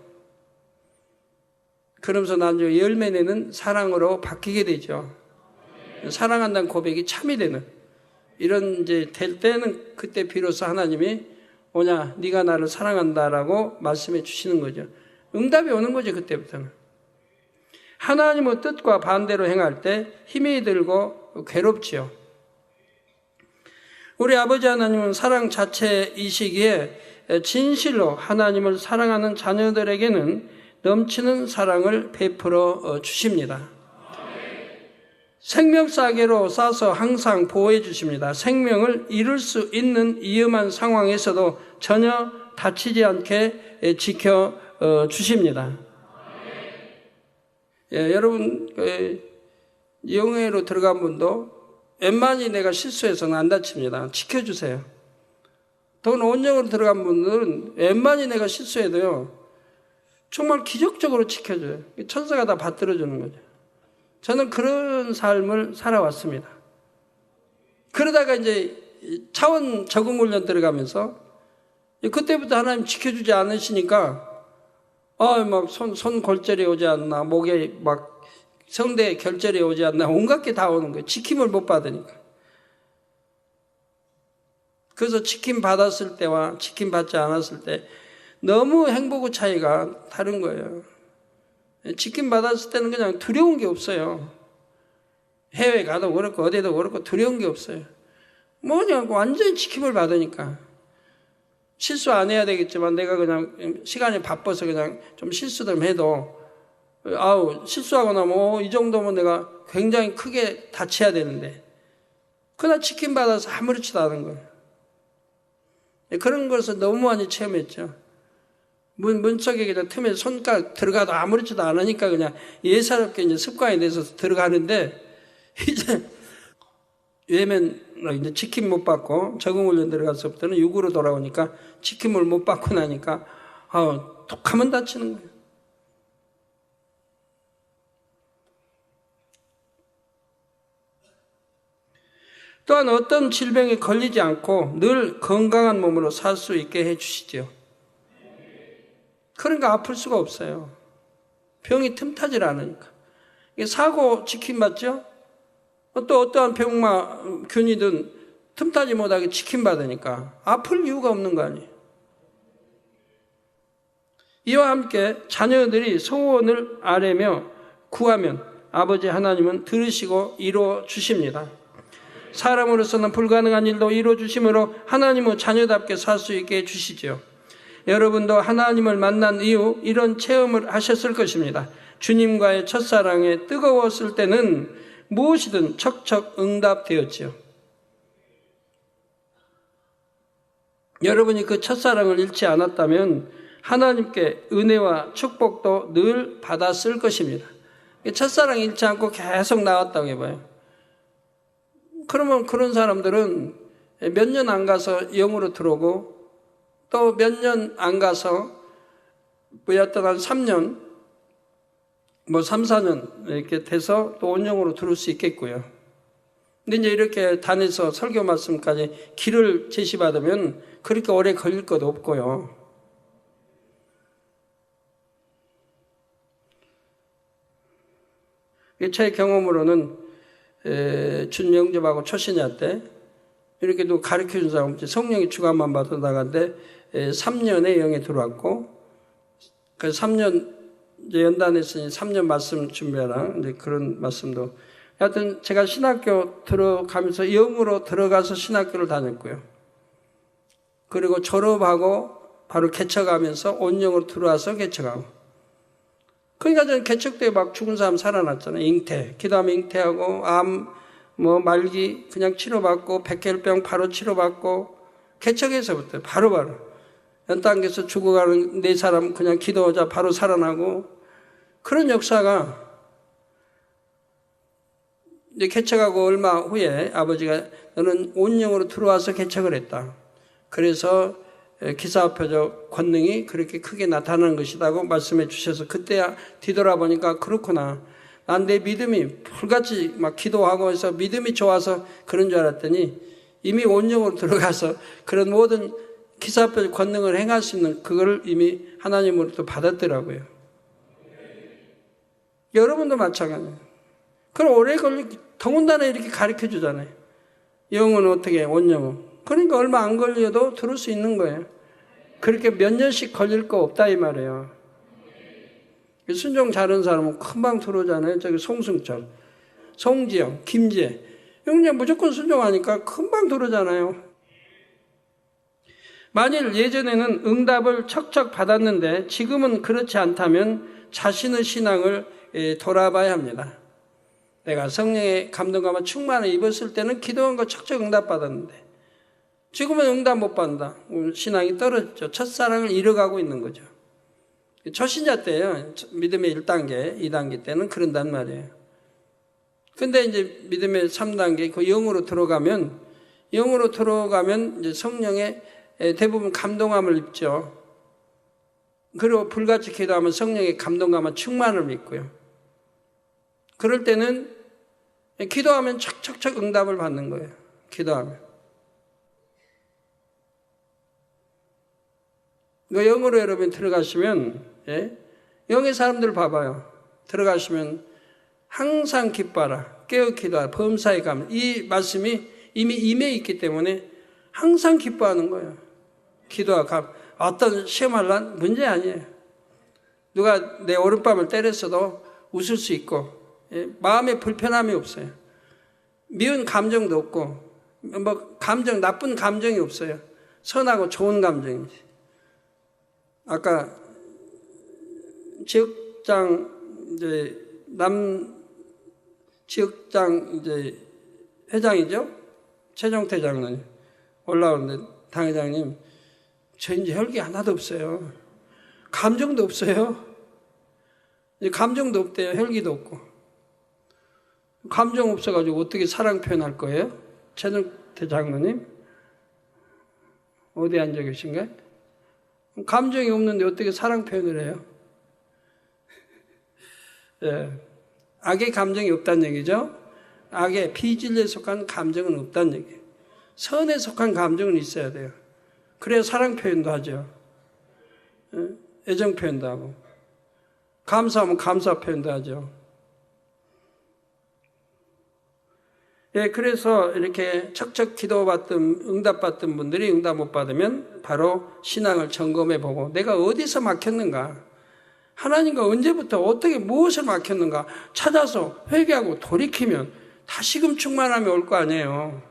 그러면서 나중에 열매 내는 사랑으로 바뀌게 되죠. 사랑한다는 고백이 참이 되는, 이런 이제 될 때는 그때 비로소 하나님이 오냐 네가 나를 사랑한다라고 말씀해 주시는 거죠. 응답이 오는 거죠. 그때부터는. 하나님의 뜻과 반대로 행할 때 힘이 들고 괴롭지요. 우리 아버지 하나님은 사랑 자체이시기에 진실로 하나님을 사랑하는 자녀들에게는 넘치는 사랑을 베풀어 주십니다. 생명싸개로 싸서 항상 보호해 주십니다. 생명을 잃을 수 있는 위험한 상황에서도 전혀 다치지 않게 지켜 주십니다. 예, 여러분 영회로 들어간 분도 웬만히 내가 실수해서는 안 다칩니다. 지켜주세요. 더구나 온영으로 들어간 분들은 웬만히 내가 실수해도요 정말 기적적으로 지켜줘요. 천사가 다 받들어주는 거죠. 저는 그런 삶을 살아왔습니다. 그러다가 이제 차원 적응훈련 들어가면서 그때부터 하나님 지켜주지 않으시니까 막 손 골절이 오지 않나, 목에 막 성대 결절이 오지 않나, 온갖 게 다 오는 거예요. 지킴을 못 받으니까. 그래서 지킴 받았을 때와 지킴 받지 않았을 때 너무 행복의 차이가 다른 거예요. 지킴 받았을 때는 그냥 두려운 게 없어요. 해외 가도 그렇고 어디도 그렇고 두려운 게 없어요. 뭐냐고 완전히 지킴을 받으니까. 실수 안 해야 되겠지만 내가 그냥 시간이 바빠서 그냥 좀 실수들 해도 실수하고 나면 이 정도면 내가 굉장히 크게 다쳐야 되는데 그냥 지킴 받아서 아무렇지도 않은 거예요. 그런 것을 너무 많이 체험했죠. 문 속에 그냥 틈에 손가락 들어가도 아무렇지도 않으니까 그냥 예사롭게 이제 습관이 돼서 들어가는데 이제 왜냐면 이제 지킴 못 받고 적응훈련 들어가서부터는 육으로 돌아오니까 지킴을 못 받고 나니까 톡 하면 다치는 거예요. 또한 어떤 질병에 걸리지 않고 늘 건강한 몸으로 살 수 있게 해주시죠. 그러니까 아플 수가 없어요. 병이 틈타질 않으니까. 이게 사고 지킴받죠? 또 어떠한 균이든 틈타지 못하게 지킴받으니까 아플 이유가 없는 거 아니에요. 이와 함께 자녀들이 소원을 아뢰며 구하면 아버지 하나님은 들으시고 이루어 주십니다. 사람으로서는 불가능한 일도 이루어 주심으로 하나님은 자녀답게 살 수 있게 해주시죠. 여러분도 하나님을 만난 이후 이런 체험을 하셨을 것입니다. 주님과의 첫사랑에 뜨거웠을 때는 무엇이든 척척 응답되었지요. 여러분이 그 첫사랑을 잃지 않았다면 하나님께 은혜와 축복도 늘 받았을 것입니다. 첫사랑 잃지 않고 계속 나왔다고 해봐요. 그러면 그런 사람들은 몇 년 안 가서 영으로 들어오고 또 몇 년 안 가서 뭐였던 한 3년, 3, 4년 이렇게 돼서 또 온영으로 들어올 수 있겠고요. 근데 이제 이렇게 다녀서 설교 말씀까지 길을 제시받으면 그렇게 오래 걸릴 것도 없고요. 제 경험으로는 준영접하고 초신야 때 이렇게도 가르쳐준 사람 없지. 성령이 주관만 받아 나간데 3년에 영에 들어왔고 그 3년 이제 연단했으니 3년 말씀 준비하라. 이제 그런 말씀도 하여튼 제가 신학교 들어가면서 영으로 들어가서 신학교를 다녔고요. 그리고 졸업하고 바로 개척하면서 온영으로 들어와서 개척하고. 그러니까 저는 개척 때 막 죽은 사람 살아났잖아요. 잉태. 기도하면 잉태하고, 암, 말기 그냥 치료받고, 백혈병 바로 치료받고, 개척에서부터 바로바로. 연단계에서 죽어가는 4사람 그냥 기도하자 바로 살아나고, 그런 역사가 이제 개척하고 얼마 후에 아버지가 너는 온영으로 들어와서 개척을 했다. 그래서 기사표적 권능이 그렇게 크게 나타나는 것이라고 말씀해 주셔서 그때 뒤돌아보니까 그렇구나. 난 내 믿음이 불같이 막 기도하고 해서 믿음이 좋아서 그런 줄 알았더니 이미 온영으로 들어가서 그런 모든 기사표적 권능을 행할 수 있는 그거를 이미 하나님으로부터 받았더라고요. 여러분도 마찬가지예요. 그럼 오래 더군다나 이렇게 가르쳐 주잖아요. 영은 어떻게 온영은. 그러니까 얼마 안 걸려도 들을 수 있는 거예요. 그렇게 몇 년씩 걸릴 거 없다 이 말이에요. 순종 잘하는 사람은 금방 들어오잖아요. 저기 송승철, 송지영, 김지혜. 그냥 무조건 순종하니까 금방 들어오잖아요. 만일 예전에는 응답을 척척 받았는데 지금은 그렇지 않다면 자신의 신앙을 돌아봐야 합니다. 내가 성령의 감동감과 충만을 입었을 때는 기도한 거 척척 응답받았는데 지금은 응답 못 받는다. 신앙이 떨어졌죠. 첫사랑을 잃어가고 있는 거죠. 초신자 때요. 믿음의 1단계, 2단계 때는 그런단 말이에요. 근데 이제 믿음의 3단계, 그 영으로 들어가면 이제 성령의 대부분 감동함을 입죠. 그리고 불같이 기도하면 성령의 감동감과 충만을 믿고요. 그럴 때는 기도하면 척척척 응답을 받는 거예요. 기도하면. 영으로 여러분 들어가시면, 영의 사람들 봐봐요. 들어가시면 항상 기뻐하라. 깨어 기도하라. 범사에 가면. 이 말씀이 이미 임해 있기 때문에 항상 기뻐하는 거예요. 기도하고 어떤 시험할란 문제 아니에요. 누가 내 오른밤을 때렸어도 웃을 수 있고, 마음에 불편함이 없어요. 미운 감정도 없고, 나쁜 감정이 없어요. 선하고 좋은 감정이지. 아까 지역장 지역장 회장이죠? 최종태 장로님 올라오는데 당회장님 저 이제 혈기 하나도 없어요. 감정도 없어요. 이제 감정도 없대요. 혈기도 없고. 감정 없어가지고 어떻게 사랑 표현할 거예요? 최종태 장로님 어디 앉아 계신가요? 감정이 없는데 어떻게 사랑 표현을 해요? 예. 악의 감정이 없다는 얘기죠. 악의 비진리에 속한 감정은 없다는 얘기예요. 선에 속한 감정은 있어야 돼요. 그래야 사랑 표현도 하죠. 예? 애정 표현도 하고. 감사하면 감사 표현도 하죠. 예, 그래서 이렇게 척척 기도받던, 응답받던 분들이 응답 못 받으면 바로 신앙을 점검해 보고 내가 어디서 막혔는가? 하나님과 언제부터 어떻게 무엇을 막혔는가? 찾아서 회개하고 돌이키면 다시금 충만함이 올 거 아니에요.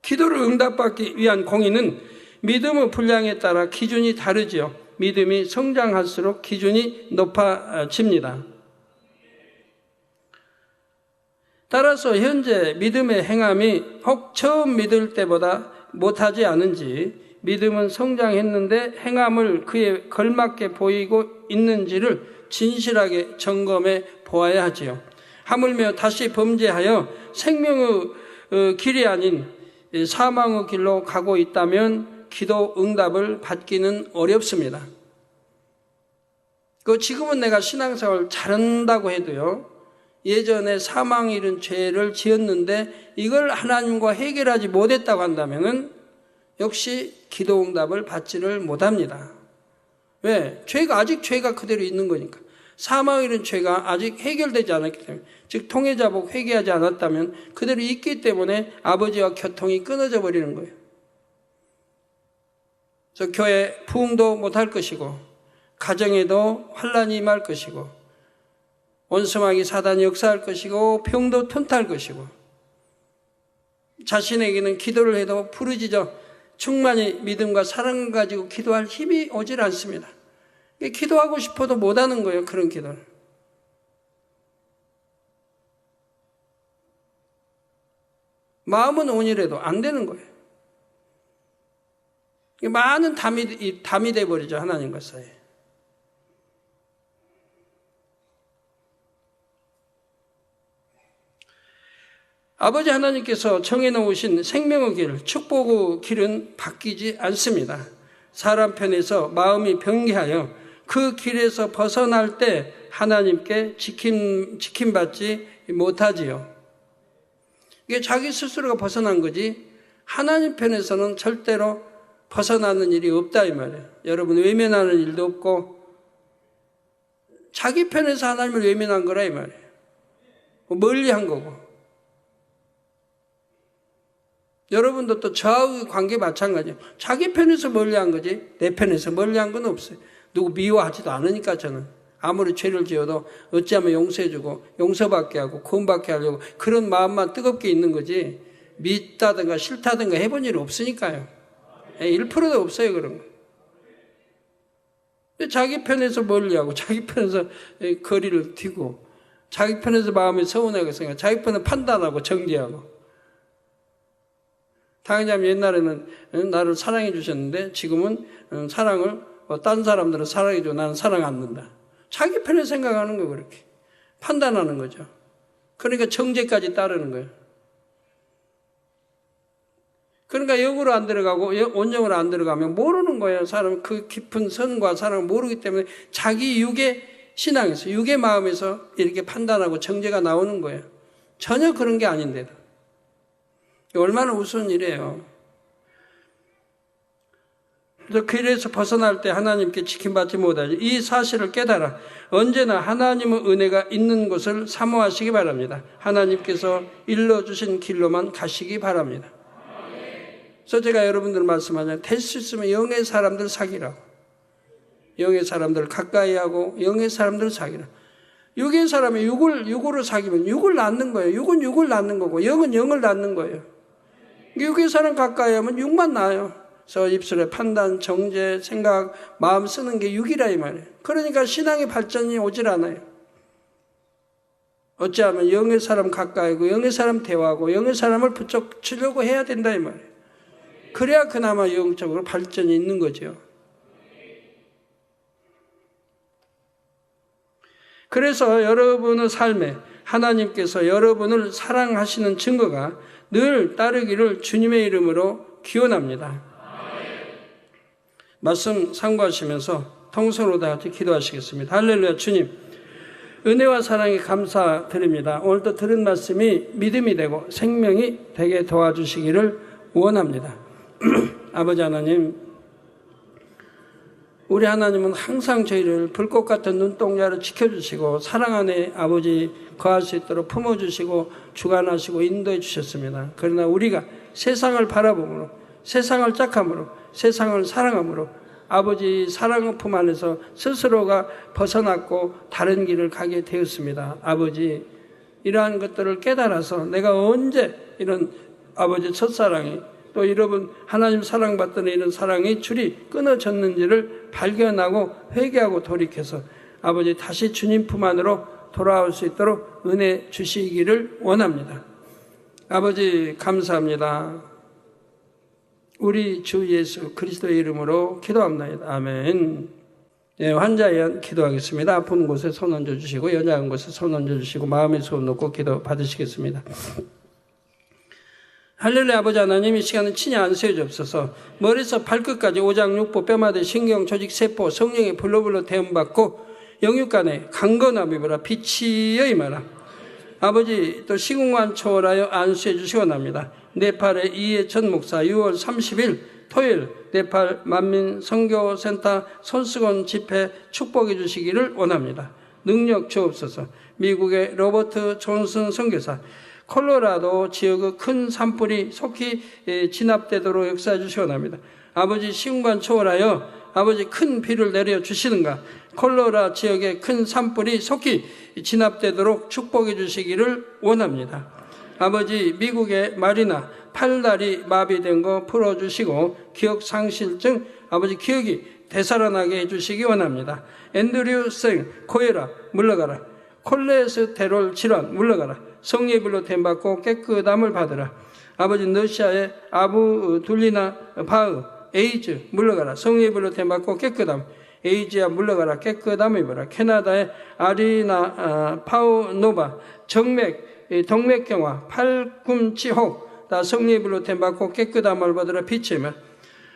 기도를 응답받기 위한 공의는 믿음의 분량에 따라 기준이 다르지요. 믿음이 성장할수록 기준이 높아집니다. 따라서 현재 믿음의 행함이 혹 처음 믿을 때보다 못하지 않은지, 믿음은 성장했는데 행함을 그에 걸맞게 보이고 있는지를 진실하게 점검해 보아야 하지요. 하물며 다시 범죄하여 생명의 길이 아닌 사망의 길로 가고 있다면 기도 응답을 받기는 어렵습니다. 지금은 내가 신앙생활 잘한다고 해도요, 예전에 사망에 이른 죄를 지었는데 이걸 하나님과 해결하지 못했다고 한다면은 역시 기도 응답을 받지를 못합니다. 왜? 아직 죄가 그대로 있는 거니까. 사망에 이른 죄가 아직 해결되지 않았기 때문에, 즉 통해자복 회개하지 않았다면 그대로 있기 때문에 아버지와 교통이 끊어져 버리는 거예요. 그래서 교회 부흥도 못할 것이고, 가정에도 환란이 임할 것이고, 원수마귀 사단이 역사할 것이고, 병도 통탈 것이고, 자신에게는 기도를 해도 부르짖어 충만히 믿음과 사랑을 가지고 기도할 힘이 오질 않습니다. 기도하고 싶어도 못하는 거예요, 그런 기도를. 마음은 온이라도 안 되는 거예요. 많은 담이 돼버리죠, 하나님과 사이에. 아버지 하나님께서 정해놓으신 생명의 길, 축복의 길은 바뀌지 않습니다. 사람 편에서 마음이 변개하여 그 길에서 벗어날 때 하나님께 지킴받지 못하지요. 이게 자기 스스로가 벗어난 거지 하나님 편에서는 절대로 벗어나는 일이 없다 이 말이에요. 여러분, 외면하는 일도 없고 자기 편에서 하나님을 외면한 거라 이 말이에요. 멀리한 거고. 여러분도 또 저하고의 관계 마찬가지예요. 자기 편에서 멀리한 거지 내 편에서 멀리한 건 없어요. 누구 미워하지도 않으니까 저는. 아무리 죄를 지어도 어찌하면 용서해주고 용서받게 하고 구원받게 하려고 그런 마음만 뜨겁게 있는 거지 믿다든가 싫다든가 해본 일이 없으니까요. 1%도 없어요, 그런 거. 자기 편에서 멀리하고 자기 편에서 거리를 튀고 자기 편에서 마음이 서운하게 생각, 자기 편에 판단하고 정죄하고. 당연히 옛날에는 나를 사랑해 주셨는데 지금은 사랑을 딴 사람들은 사랑해 주고 나는 사랑 안 한다. 자기 편에 생각하는 거 그렇게. 판단하는 거죠. 그러니까 정죄까지 따르는 거예요. 그러니까 역으로 안 들어가고 온영으로 안 들어가면 모르는 거예요. 사람 그 깊은 선과 사랑을 모르기 때문에 자기 육의 신앙에서 육의 마음에서 이렇게 판단하고 정죄가 나오는 거예요. 전혀 그런 게 아닌데도. 얼마나 우스운 일이에요. 그래서 길에서 벗어날 때 하나님께 지킴받지 못하지. 이 사실을 깨달아 언제나 하나님의 은혜가 있는 곳을 사모하시기 바랍니다. 하나님께서 일러주신 길로만 가시기 바랍니다. 그래서 제가 여러분들 말씀하잖아요. 될 수 있으면 영의 사람들 사귀라고. 영의 사람들 가까이 하고 영의 사람들 사귀라. 육의 사람이 육으로 사귀면 육을 낳는 거예요. 육은 육을 낳는 거고 영은 영을 낳는 거예요. 육의 사람 가까이 하면 육만 나요. 그래서 입술에 판단, 정죄, 생각, 마음 쓰는 게 육이라 이 말이에요. 그러니까 신앙의 발전이 오질 않아요. 어찌하면 영의 사람 가까이고 영의 사람 대화하고 영의 사람을 붙여주려고 해야 된다 이 말이에요. 그래야 그나마 영적으로 발전이 있는 거죠. 그래서 여러분의 삶에 하나님께서 여러분을 사랑하시는 증거가 늘 따르기를 주님의 이름으로 기원합니다. 말씀 상고하시면서 통성으로 다 같이 기도하시겠습니다. 할렐루야. 주님, 은혜와 사랑에 감사드립니다. 오늘도 들은 말씀이 믿음이 되고 생명이 되게 도와주시기를 원합니다. 아버지 하나님, 우리 하나님은 항상 저희를 불꽃 같은 눈동자로 지켜주시고 사랑 안에 아버지 거할 수 있도록 품어주시고 주관하시고 인도해 주셨습니다. 그러나 우리가 세상을 바라보므로, 세상을 짝함으로, 세상을 사랑함으로 아버지 사랑의 품 안에서 스스로가 벗어났고 다른 길을 가게 되었습니다. 아버지, 이러한 것들을 깨달아서 내가 언제 이런 아버지 첫사랑이 또 여러분 하나님 사랑받던 이런 사랑의 줄이 끊어졌는지를 발견하고 회개하고 돌이켜서 아버지 다시 주님 품 안으로 돌아올 수 있도록 은혜 주시기를 원합니다. 아버지 감사합니다. 우리 주 예수 그리스도의 이름으로 기도합니다. 아멘. 네, 환자에 의한 기도하겠습니다. 아픈 곳에 손 얹어주시고 연약한 곳에 손 얹어주시고 마음에 손 놓고 기도 받으시겠습니다. 할렐루야. 아버지 하나님, 이 시간은 친히 안수해 주옵소서. 머리에서 발끝까지 오장 육부 뼈마디 신경 조직 세포 성령의 불로불로 대응받고 영육간에 강건함이 보라 빛이여 임하라. 아버지 또 시공간 초월하여 안수해 주시기 원합니다. 네팔의 이해천 목사 6월 30일 토요일 네팔 만민 선교센터 손수건 집회 축복해 주시기를 원합니다. 능력 주옵소서. 미국의 로버트 존슨 선교사 콜로라도 지역의 큰 산불이 속히 진압되도록 역사해 주시기 원합니다. 아버지 시공간 초월하여 아버지 큰 비를 내려 주시는가, 콜로라 지역의 큰 산불이 속히 진압되도록 축복해 주시기를 원합니다. 아버지 미국의 마리나 팔다리 마비된 거 풀어주시고 기억상실증 아버지 기억이 되살아나게 해주시기 원합니다. 앤드류 생 코에라 물러가라. 콜레스테롤 질환 물러가라. 성령의 불로 댐받고 깨끗함을 받으라. 아버지 러시아의 아부 둘리나 바흐 에이즈 물러가라. 성령의 불로 댐받고 깨끗함. 에이지야 물러가라. 깨끗함을 입어라. 캐나다의 아리나 파우노바 정맥 동맥경화 팔꿈치혹 다 성령의 불로 댐받고 깨끗함을 받으라. 빛이며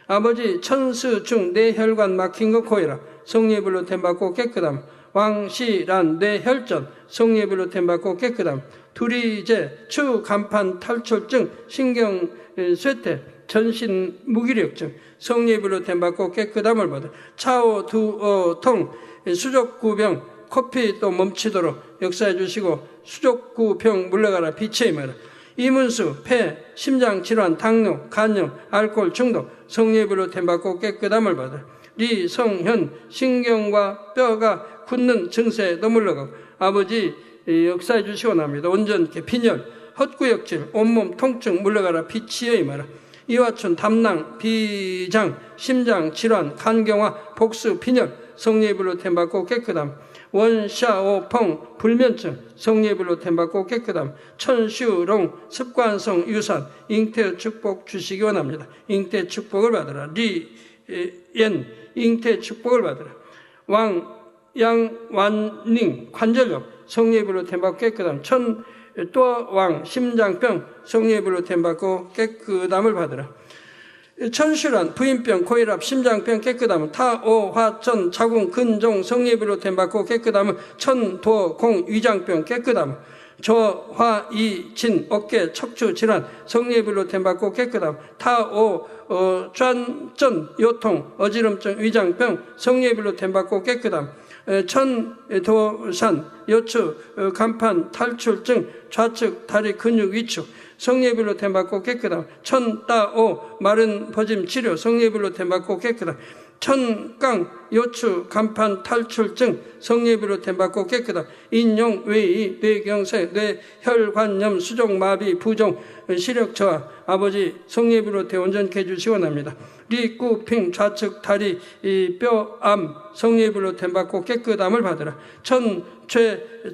아버지 천수중 뇌혈관 막힌 것 고해라. 성령의 불로 댐받고 깨끗함. 왕시란 뇌혈전 성령의 불로 댐받고 깨끗함. 두리제 추간판 탈출증 신경 쇠퇴 전신 무기력증 성령의 불로 댐받고 깨끗함을 받아. 차오 두통 수족구병 코피 또 멈추도록 역사해 주시고 수족구병 물러가라. 빛의 임하라. 이문수 폐 심장 질환 당뇨 간염 알코올 중독 성령의 불로 댐받고 깨끗함을 받아. 리성현 신경과 뼈가 굳는 증세도 물러가고 아버지 역사해 주시기 원합니다. 온전케 빈혈 헛구역질 온몸 통증 물러가라. 빛이여 임하라. 이화춘 담낭 비장 심장 질환 간경화 복수 빈혈 성령의 불로 댐받고 깨끗함. 원샤오펑 불면증 성령의 불로 댐받고 깨끗함. 천슈롱 습관성 유산 잉태 축복 주시기 원합니다. 잉태 축복을 받으라. 리옌 잉태 축복을 받으라. 양완닝 관절염 성령의 불로 댐받고 깨끗함. 천또왕 심장병 성령의 불로 댐받고 깨끗함을 받으라. 천슈란 부인병 고혈압 심장병 깨끗함. 타오화천 자궁 근종 성령의 불로 댐받고 깨끗함. 천도공 위장병 깨끗함. 조화이진 어깨 척추 질환 성령의 불로 댐받고 깨끗함. 짠전 요통 어지럼증 위장병 성령의 불로 댐받고 깨끗함. 천도산 요추 간판 탈출증 좌측 다리 근육 위축 성령의 불로 댐받고 깨끗함. 천따오 마른 버짐 치료 성령의 불로 댐받고 깨끗함. 천강 요추 간판 탈출증 성령의 불로 댐받고 깨끗함. 인용 외이 뇌경색 뇌혈관염 수족마비 부종 시력 저하 아버지 성령의 불로 대원전케 해주시기 원합니다. 리꾸핑 좌측 다리 뼈암 성령의 불로 댐받고 깨끗함을 받으라.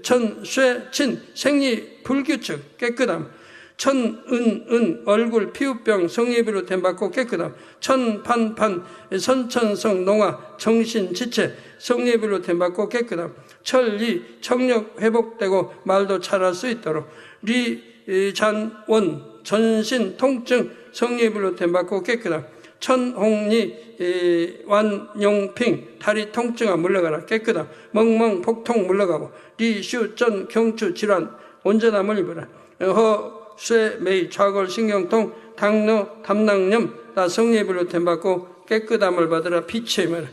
천쇠친 생리 불규칙 깨끗함. 천은은 얼굴 피부병 성령의 불로 댐받고 깨끗함. 천판판 선천성 농화 정신지체 성령의 불로 댐받고 깨끗함. 천리 청력 회복되고 말도 잘할 수 있도록. 리잔원 전신 통증 성령의 불로 댐받고 깨끗함. 천홍리 완용핑 다리 통증아 물러가라 깨끗함 멍멍 복통 물러가고 리슈전 경추 질환 온전함을 입어라 허쇠메이 좌골 신경통 당뇨 담낭염 나 성령의 불로 됨받고 깨끗함을 받으라 피치의 말.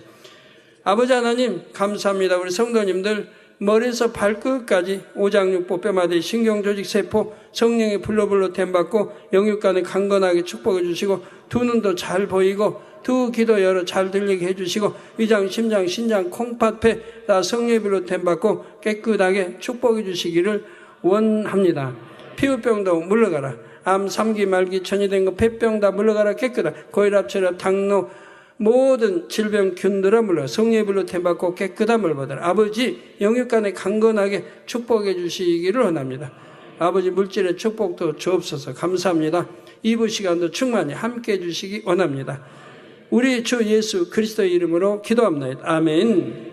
아버지 하나님 감사합니다. 우리 성도님들 머리에서 발끝까지 오장육부 뼈마디 신경조직 세포 성령의 불로 됨받고 영육간에 강건하게 축복해 주시고 두 눈도 잘 보이고 두 귀도 열어 잘 들리게 해주시고 위장 심장 신장 콩팥 다 성령의 불로 됨받고 깨끗하게 축복해 주시기를 원합니다. 피부병도 물러가라. 암, 3기, 말기, 천이된 거, 폐병 다 물러가라 깨끗하다. 고혈압, 혈압, 당뇨 모든 질병 균들아 물러가 성령의 불로 됨받고 깨끗함을 받으라. 아버지 영육간에 강건하게 축복해 주시기를 원합니다. 아버지 물질의 축복도 주옵소서. 감사합니다. 2부 시간도 충만히 함께해 주시기 원합니다. 우리 주 예수 그리스도의 이름으로 기도합니다. 아멘.